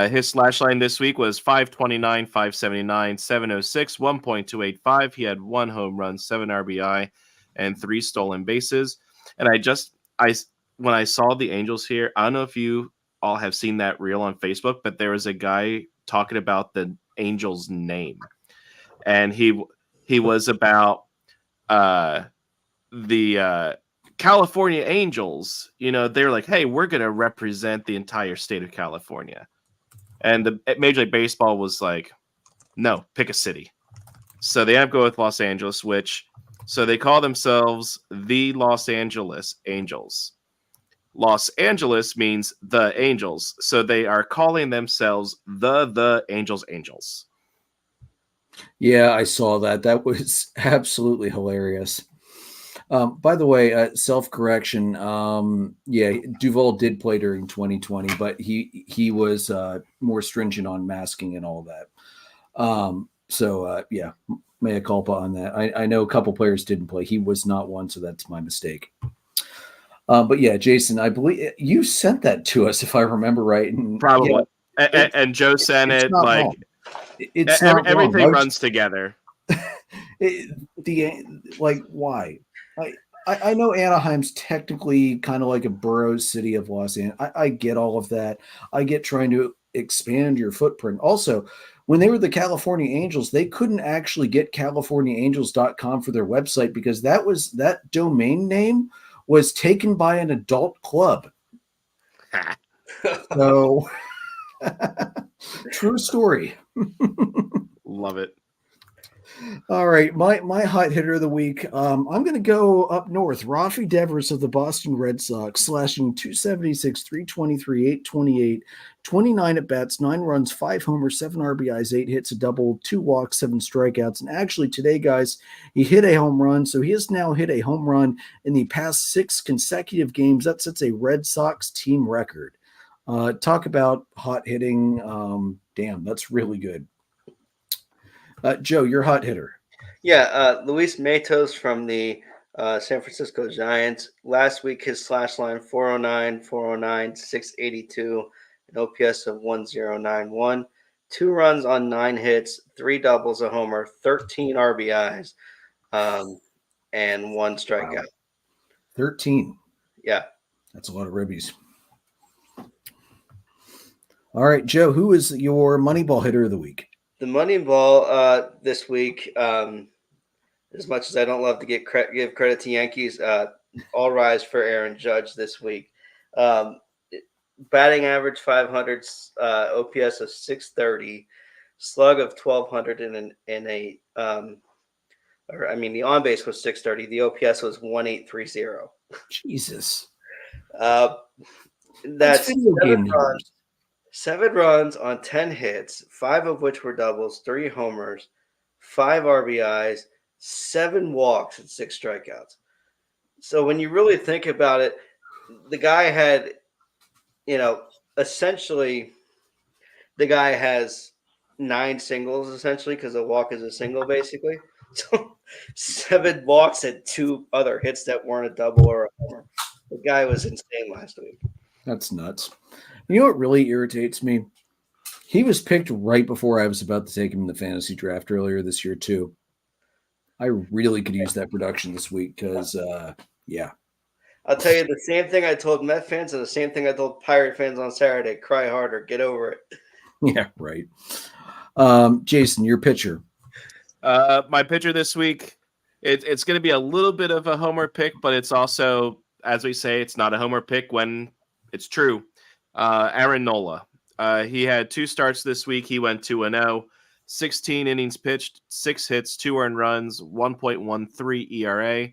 His slash line this week was 529, 579, 706, 1.285. He had 1 home run, 7 RBI, and 3 stolen bases. And when I saw the Angels here, I don't know if you all have seen that reel on Facebook, but there was a guy talking about the Angels name, and he was about the California Angels. They're like, hey, we're going to represent the entire state of California. And the Major League Baseball was like, no, pick a city. So they have to go with Los Angeles, so they call themselves the Los Angeles Angels. Los Angeles means the Angels, so they are calling themselves the Angels. Yeah, I saw that. That was absolutely hilarious. By the way, self-correction. Duvall did play during 2020, but he was more stringent on masking and all that. Mea culpa on that. I know a couple players didn't play. He was not one, so that's my mistake. But yeah, Jason, I believe you sent that to us, if I remember right. And probably. Yeah, and Joe sent it. Like wrong. It's not everything wrong. runs together. Why? I know Anaheim's technically kind of like a borough city of Los Angeles. I get all of that. I get trying to expand your footprint. Also, when they were the California Angels, they couldn't actually get californiaangels.com for their website because that domain name was taken by an adult club. So true story. Love it. All right, my hot hitter of the week. I'm going to go up north. Rafi Devers of the Boston Red Sox, slashing 276, 323, 828, 29 at bats, 9 runs, 5 homers, 7 RBIs, 8 hits, a double, 2 walks, 7 strikeouts. And actually today, guys, he hit a home run. So he has now hit a home run in the past 6 consecutive games. That sets a Red Sox team record. Talk about hot hitting. Damn, that's really good. Joe, your hot hitter. Yeah, Luis Matos from the San Francisco Giants. Last week, his slash line 409, 409, 682, an OPS of 1091. 2 runs on 9 hits, 3 doubles, a homer, 13 RBIs, and 1 strikeout. Wow. 13. Yeah. That's a lot of ribbies. All right, Joe, who is your Moneyball hitter of the week? The Moneyball this week, as much as I don't love to give credit to Yankees, all rise for Aaron Judge this week. Batting average 500, OPS of 630, slug of 1,200, the on base was 630. The OPS was 1,830. Jesus. That's video game numbers. 7 runs on 10 hits, 5 of which were doubles, 3 homers, 5 RBIs, 7 walks, and 6 strikeouts. So when you really think about it, the guy had, essentially, the guy has 9 singles, essentially, because a walk is a single, basically. So 7 walks and 2 other hits that weren't a double or a homer. The guy was insane last week. That's nuts. You know what really irritates me? He was picked right before I was about to take him in the fantasy draft earlier this year, too. I really could use that production this week because, yeah. I'll tell you the same thing I told Met fans and the same thing I told Pirate fans on Saturday. Cry harder. Get over it. Yeah, right. Jason, your pitcher. My pitcher this week, it's going to be a little bit of a homer pick, but it's also, as we say, it's not a homer pick when it's true. Aaron Nola. He had 2 starts this week. He went 2-0, 16 innings pitched, 6 hits, 2 earned runs, 1.13 ERA,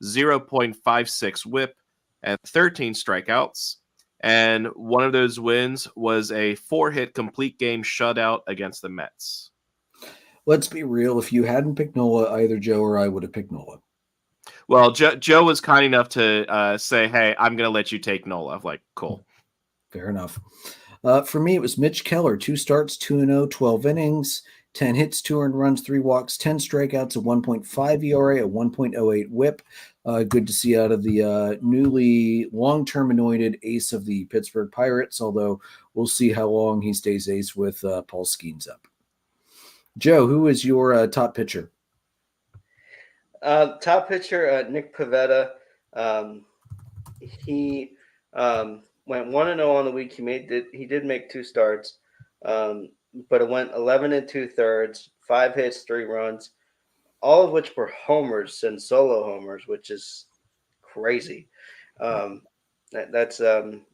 0.56 WHIP, and 13 strikeouts. And one of those wins was a 4-hit complete game shutout against the Mets. Let's be real. If you hadn't picked Nola, either Joe or I would have picked Nola. Well, Joe was kind enough to say, hey, I'm going to let you take Nola. Like, cool. Fair enough. For me, it was Mitch Keller, 2 starts, 2-0, 12 innings, 10 hits, 2 earned runs, 3 walks, 10 strikeouts, a 1.5 ERA, a 1.08 WHIP. Good to see out of the newly long-term anointed ace of the Pittsburgh Pirates, although we'll see how long he stays ace with Paul Skeens up. Joe, who is your top pitcher? Top pitcher, Nick Pivetta. He went 1-0 on the week. He did make 2 starts, but it went 11 2/3, 5 hits, 3 runs, all of which were homers and solo homers, which is crazy. That's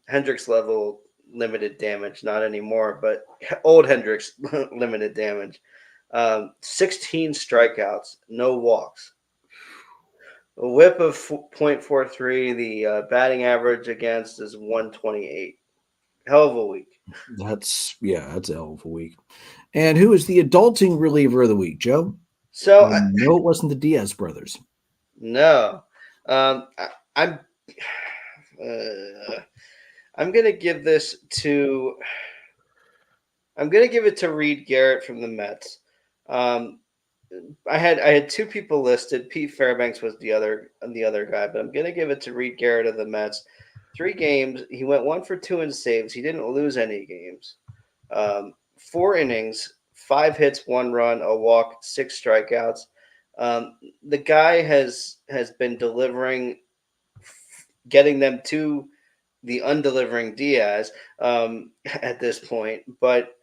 Hendricks level limited damage, not anymore, but old Hendricks limited damage. 16 strikeouts, no walks. A whip of 0.43. The batting average against is 128. Hell of a week. That's a hell of a week. And who is the adulting reliever of the week, Joe? So no, it wasn't the Diaz brothers. No, I'm gonna give this to. I'm gonna give it to Reed Garrett from the Mets. I had 2 people listed. Pete Fairbanks was the other guy, but I'm gonna give it to Reed Garrett of the Mets. 3 games, he went 1 for 2 in saves. He didn't lose any games. 4 innings, 5 hits, 1 run, a walk, 6 strikeouts. The guy has been delivering, getting them to the undelivering Diaz at this point, but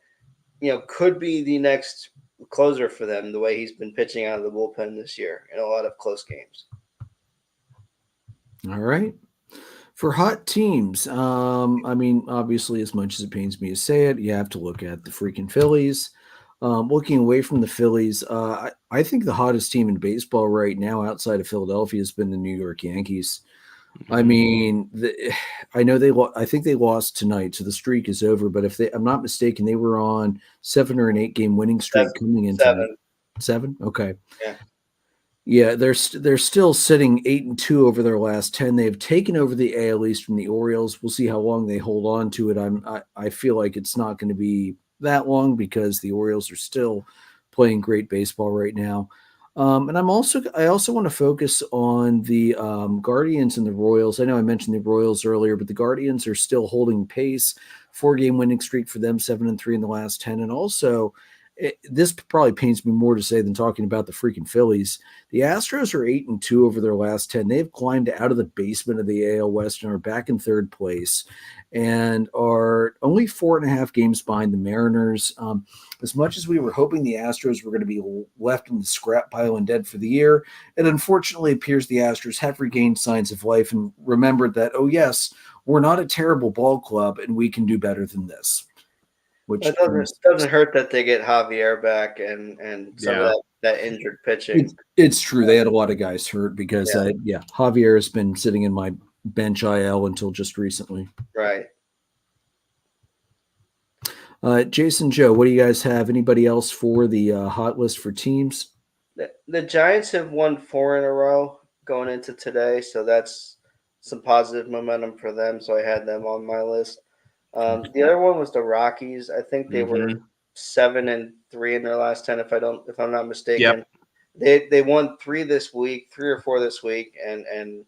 could be the next closer for them the way he's been pitching out of the bullpen this year in a lot of close games. All right. For hot teams, I mean, obviously, as much as it pains me to say it, you have to look at the freaking Phillies. Looking away from the Phillies, I think the hottest team in baseball right now outside of Philadelphia has been the New York Yankees. I mean, I know I think they lost tonight, so the streak is over. But if I'm not mistaken, they were on 7 or an 8 game winning streak coming into 7. 7. Okay. Yeah. Yeah, they're still sitting 8-2 over their last 10. They've taken over the AL East from the Orioles. We'll see how long they hold on to it. I feel like it's not going to be that long because the Orioles are still playing great baseball right now. And I also want to focus on the Guardians and the Royals. I know I mentioned the Royals earlier, but the Guardians are still holding pace. 4-game winning streak for them, 7-3 in the last 10. And also, this probably pains me more to say than talking about the freaking Phillies. The Astros are 8-2 over their last 10. They've climbed out of the basement of the AL West and are back in third place and are only 4.5 games behind the Mariners. As much as we were hoping the Astros were going to be left in the scrap pile and dead for the year, it unfortunately appears the Astros have regained signs of life and remembered that, oh yes, we're not a terrible ball club and we can do better than this. Which it doesn't hurt that they get Javier back and some of that injured pitching. It's true. They had a lot of guys hurt because, Javier has been sitting in my bench IL until just recently. Right. Jason, Joe, what do you guys have? Anybody else for the hot list for teams? The Giants have won 4 in a row going into today, so that's some positive momentum for them. So I had them on my list. The other one was the Rockies. I think they were 7-3 in their last 10, if I'm not mistaken. Yep. They won 3 or 4 this week, and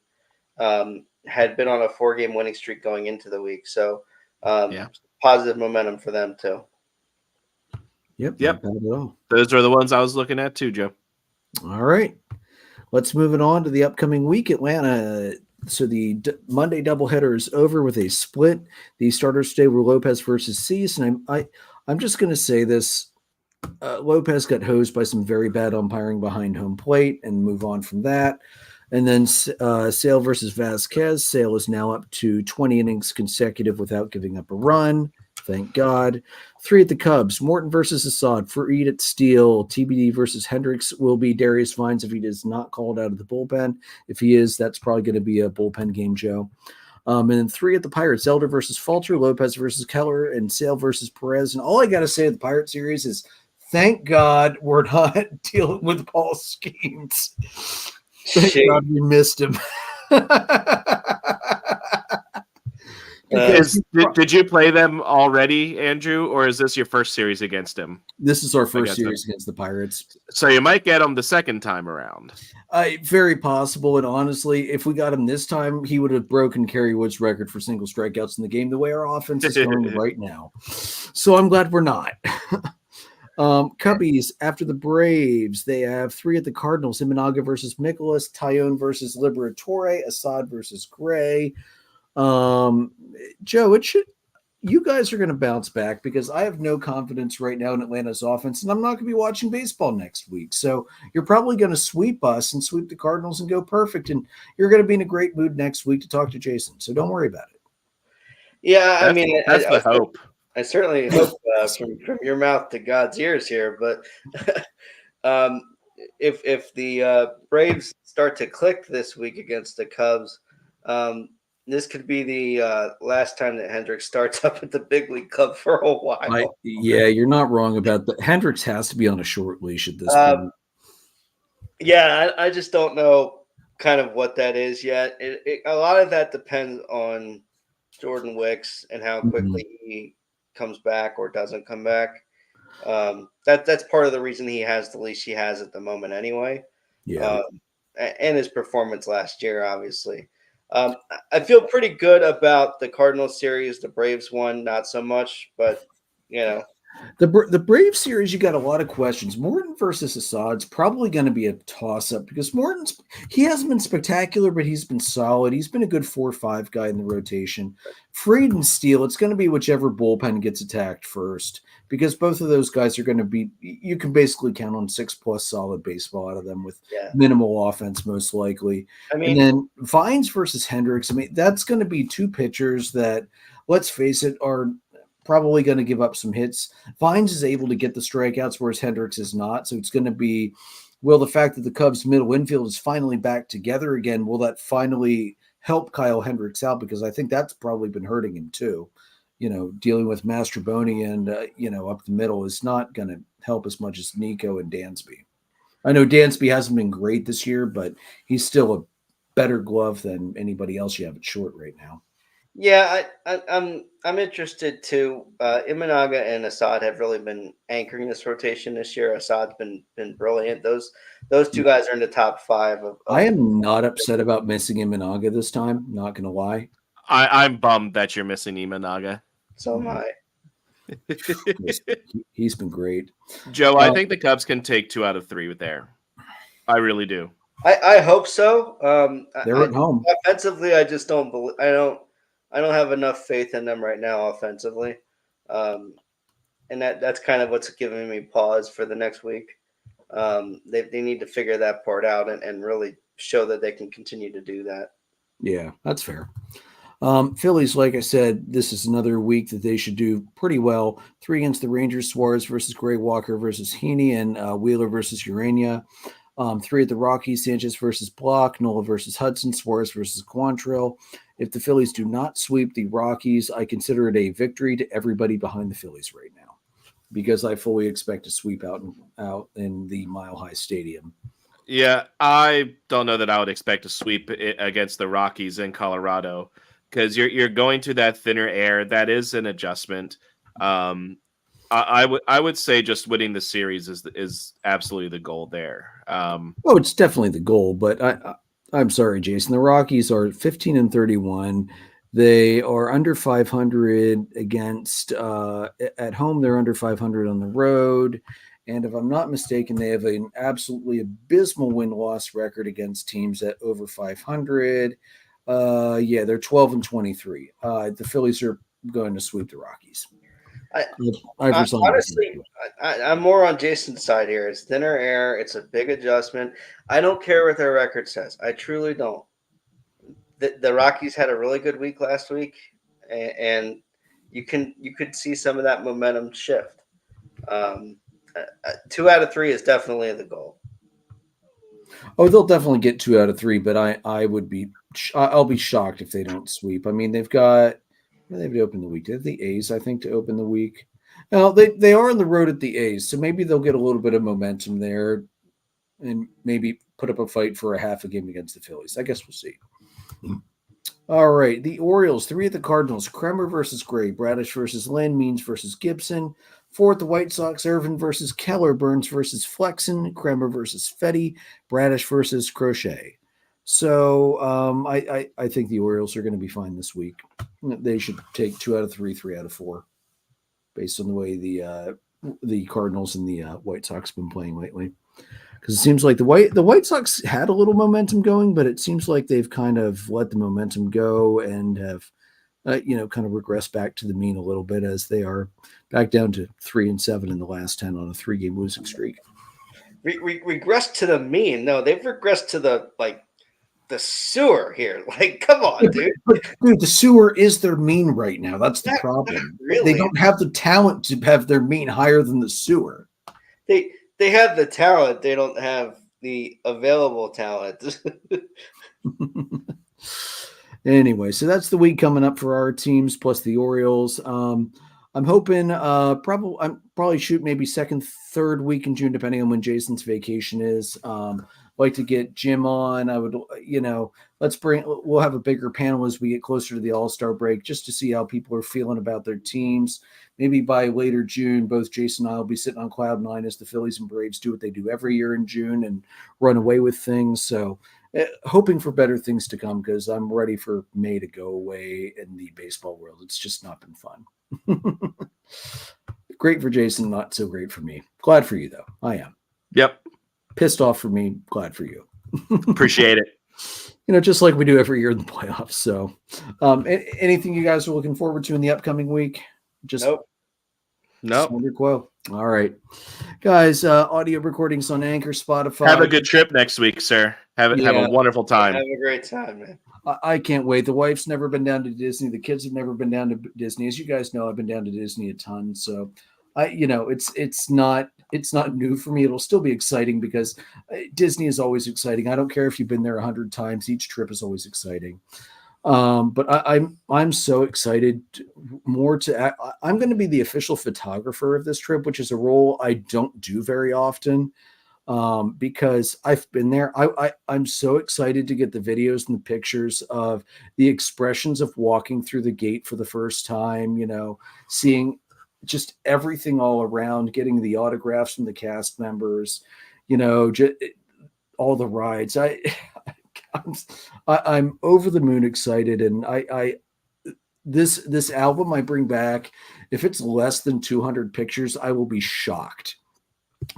had been on a 4-game winning streak going into the week. So positive momentum for them too. Yep. Those are the ones I was looking at too, Joe. All right. Let's move it on to the upcoming week. Atlanta. So the Monday doubleheader is over with a split. The starters today were Lopez versus Cease, and I'm just going to say this: Lopez got hosed by some very bad umpiring behind home plate, and move on from that. And then Sale versus Vasquez. Sale is now up to 20 innings consecutive without giving up a run. Thank God. 3 at the Cubs. Morton versus Assad. Fareed at Steele. TBD versus Hendricks will be Darius Vines if he is not called out of the bullpen. If he is, that's probably going to be a bullpen game, Joe. And then 3 at the Pirates. Elder versus Falter. Lopez versus Keller. And Sale versus Perez. And all I got to say of the Pirate series is thank God we're not dealing with Paul Skeens. Thank God we missed him. Did you play them already, Andrew, or is this your first series against him? This is our first series against the Pirates. So you might get him the second time around. Very possible, and honestly, if we got him this time, he would have broken Kerry Wood's record for single strikeouts in the game the way our offense is going right now. So I'm glad we're not. Cubbies, after the Braves, they have 3 at the Cardinals. Imanaga versus Mikolas, Tyone versus Liberatore, Assad versus Gray. Joe, you guys are going to bounce back because I have no confidence right now in Atlanta's offense, and I'm not going to be watching baseball next week. So you're probably going to sweep us and sweep the Cardinals and go perfect, and you're going to be in a great mood next week to talk to Jason. So don't worry about it. Yeah, I mean, that's the hope. I certainly hope from your mouth to God's ears here, but if the Braves start to click this week against the Cubs, this could be the last time that Hendricks starts up at the big league club for a while. You're not wrong about that. Hendricks has to be on a short leash at this point. Yeah, I just don't know kind of what that is yet. A lot of that depends on Jordan Wicks and how quickly he comes back or doesn't come back. That's part of the reason he has the leash he has at the moment anyway. Yeah. And his performance last year, obviously. I feel pretty good about the Cardinals series. The Braves won, not so much, but The Brave series, you got a lot of questions. Morton versus Assad's probably going to be a toss-up because he hasn't been spectacular, but he's been solid. He's been a good 4 or 5 guy in the rotation. Freed and Steele, it's going to be whichever bullpen gets attacked first because both of those guys are going to be, you can basically count on 6+ solid baseball out of them with minimal offense, most likely. And then Vines versus Hendricks, that's going to be 2 pitchers that, let's face it, are probably going to give up some hits. Vines is able to get the strikeouts, whereas Hendricks is not. So it's going to be, the fact that the Cubs middle infield is finally back together again, will that finally help Kyle Hendricks out? Because I think that's probably been hurting him too. Dealing with Mastroboni and, up the middle is not going to help as much as Nico and Dansby. I know Dansby hasn't been great this year, but he's still a better glove than anybody else you have at short right now. Yeah, I'm interested too. Imanaga and Assad have really been anchoring this rotation this year. Assad's been brilliant. Those 2 guys are in the top 5. I am not upset about missing Imanaga this time. Not going to lie. I'm bummed that you're missing Imanaga. So am I. He's been great. Joe, I think the Cubs can take 2 out of 3 with there. I really do. I hope so. They're at home. Offensively, I just don't believe. I don't have enough faith in them right now offensively, and that's kind of what's giving me pause for the next week. They need to figure that part out and really show that they can continue to do that. Yeah, that's fair. Phillies, like I said, this is another week that they should do pretty well. 3 against the Rangers, Suarez versus Gray, Walker versus Heaney, and Wheeler versus Urania. 3 at the Rockies, Sanchez versus Block, Nola versus Hudson, Suarez versus Quantrill. If the Phillies do not sweep the Rockies, I consider it a victory to everybody behind the Phillies right now because I fully expect to sweep out in the Mile High Stadium. Yeah, I don't know that I would expect to sweep against the Rockies in Colorado because you're going to that thinner air. That is an adjustment. I would say just winning the series is absolutely the goal there. It's definitely the goal, but I'm sorry, Jason. The Rockies are 15-31. They are under 500 against at home. They're under 500 on the road. And if I'm not mistaken, they have an absolutely abysmal win-loss record against teams at over 500. They're 12-23. The Phillies are going to sweep the Rockies. Honestly, I'm more on Jason's side here. It's thinner air. It's a big adjustment. I don't care what their record says. I truly don't. The Rockies had a really good week last week, and you could see some of that momentum shift. 2 out of 3 is definitely the goal. Oh, they'll definitely get 2 out of 3, but I'll be shocked if they don't sweep. I mean, they've to open the week. They have the A's, I think, to open the week. Now they are on the road at the A's, so maybe they'll get a little bit of momentum there, and maybe put up a fight for a half a game against the Phillies. I guess we'll see. All right, the Orioles, 3 at the Cardinals, Kremer versus Gray, Bradish versus Lynn, Means versus Gibson. 4 at the White Sox, Irvin versus Keller, Burns versus Flexen, Kremer versus Fetty, Bradish versus Crochet. So I think the Orioles are going to be fine this week. They should take 2 out of 3, 3 out of 4, based on the way the Cardinals and the White Sox have been playing lately. Because it seems like the White Sox had a little momentum going, but it seems like they've kind of let the momentum go and have, kind of regressed back to the mean a little bit as they are back down to 3-7 in the last 10 on a 3-game losing streak. Regressed to the mean? No, they've regressed to the sewer here. Come on, dude. Dude, the sewer is their mean right now. That's the problem. Really? They don't have the talent to have their mean higher than the sewer. They have the talent. They don't have the available talent. Anyway, so that's the week coming up for our teams plus the Orioles. I'm hoping I'm probably shoot maybe second, third week in June, depending on when Jason's vacation is. Like to get Jim on. I would, we'll have a bigger panel as we get closer to the All-Star break just to see how people are feeling about their teams. Maybe by later June, both Jason and I will be sitting on cloud 9 as the Phillies and Braves do what they do every year in June and run away with things. So hoping for better things to come because I'm ready for May to go away in the baseball world. It's just not been fun. Great for Jason, not so great for me. Glad for you, though. I am. Yep. Pissed off for me. Glad for you. Appreciate it. Just like we do every year in the playoffs. So anything you guys are looking forward to in the upcoming week? Just Nope. Standard quo. All right. Guys, audio recordings on Anchor, Spotify. Have a good trip next week, sir. Have a wonderful time. Have a great time, man. I can't wait. The wife's never been down to Disney. The kids have never been down to Disney. As you guys know, I've been down to Disney a ton. So it's not new for me. It'll still be exciting because Disney is always exciting. I don't care if you've been there 100 times. Each trip is always exciting. But I'm so excited I'm going to be the official photographer of this trip, which is a role I don't do very often. Because I've been there. I'm so excited to get the videos and the pictures of the expressions of walking through the gate for the first time, seeing just everything all around, getting the autographs from the cast members, just all the rides. I'm over the moon excited. And this album I bring back, if it's less than 200 pictures, I will be shocked.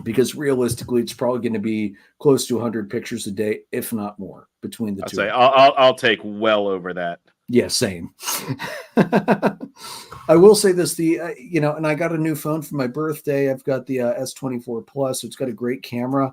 Because realistically, it's probably going to be close to 100 pictures a day, if not more, between the two. I'll take well over that. Yeah, same. I will say this: and I got a new phone for my birthday. I've got the S24 Plus, so it's got a great camera.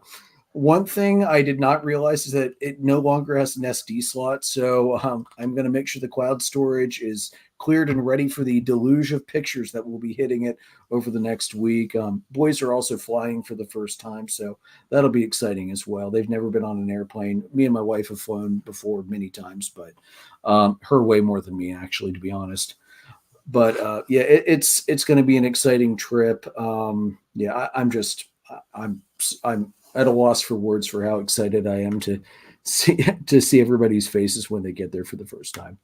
One thing I did not realize is that it no longer has an SD slot. So I'm going to make sure the cloud storage is cleared and ready for the deluge of pictures that will be hitting it over the next week. Boys are also flying for the first time, so that'll be exciting as well. They've never been on an airplane. Me and my wife have flown before many times, but her way more than me, actually, to be honest. But it's going to be an exciting trip. I'm at a loss for words for how excited I am to see everybody's faces when they get there for the first time.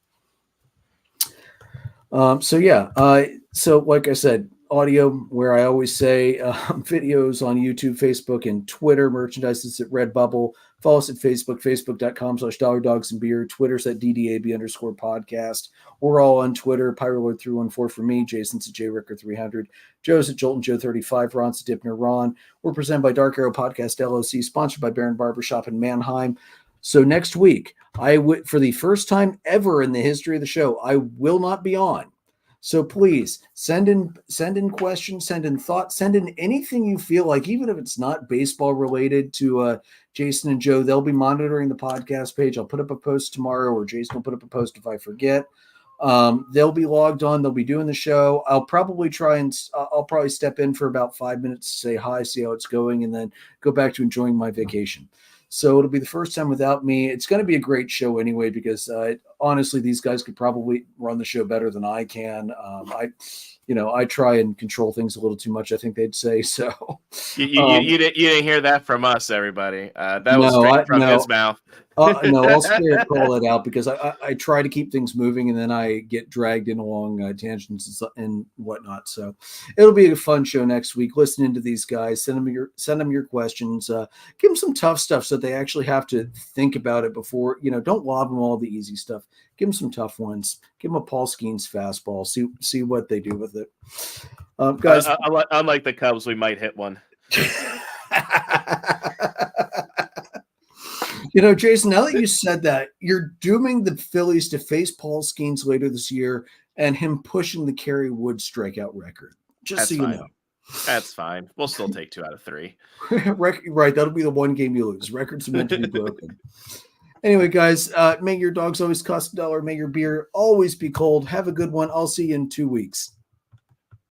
So like I said, audio, where I always say, videos on YouTube, Facebook, and Twitter. Merchandise is at Redbubble. Follow us at Facebook, facebook.com/dollardogsandbeer. Twitter's at DDAB_podcast. We're all on Twitter. PyroLord314 for me. Jason's at JRicker300. Joe's at JoltonJoe35. Ron's at Dipner Ron. We're presented by Dark Arrow Podcast LLC, sponsored by Baron Barbershop in Mannheim. So next week, for the first time ever in the history of the show, I will not be on. So please send in questions, send in thoughts, send in anything you feel like, even if it's not baseball related, to Jason and Joe. They'll be monitoring the podcast page. I'll put up a post tomorrow, or Jason will put up a post if I forget. They'll be logged on. They'll be doing the show. I'll probably step in for about 5 minutes to say hi, see how it's going, and then go back to enjoying my vacation. So it'll be the first time without me. It's going to be a great show anyway, because honestly, these guys could probably run the show better than I can. I try and control things a little too much, I think they'd say. So you didn't hear that from us, everybody. That was straight from his mouth. No, I'll call it out, because I try to keep things moving, and then I get dragged in along tangents and whatnot. So it'll be a fun show next week. Listening to these guys, send them your questions, give them some tough stuff so that they actually have to think about it before. Don't lob them all the easy stuff. Give them some tough ones. Give them a Paul Skeens fastball. See what they do with it. Guys, unlike the Cubs, we might hit one. Jason, now that you said that, you're dooming the Phillies to face Paul Skeens later this year and him pushing the Kerry Wood strikeout record. Just so you know. That's fine. We'll still take 2 out of 3. Right. That'll be the one game you lose. Records are meant to be broken. Anyway, guys, may your dogs always cost $1. May your beer always be cold. Have a good one. I'll see you in 2 weeks.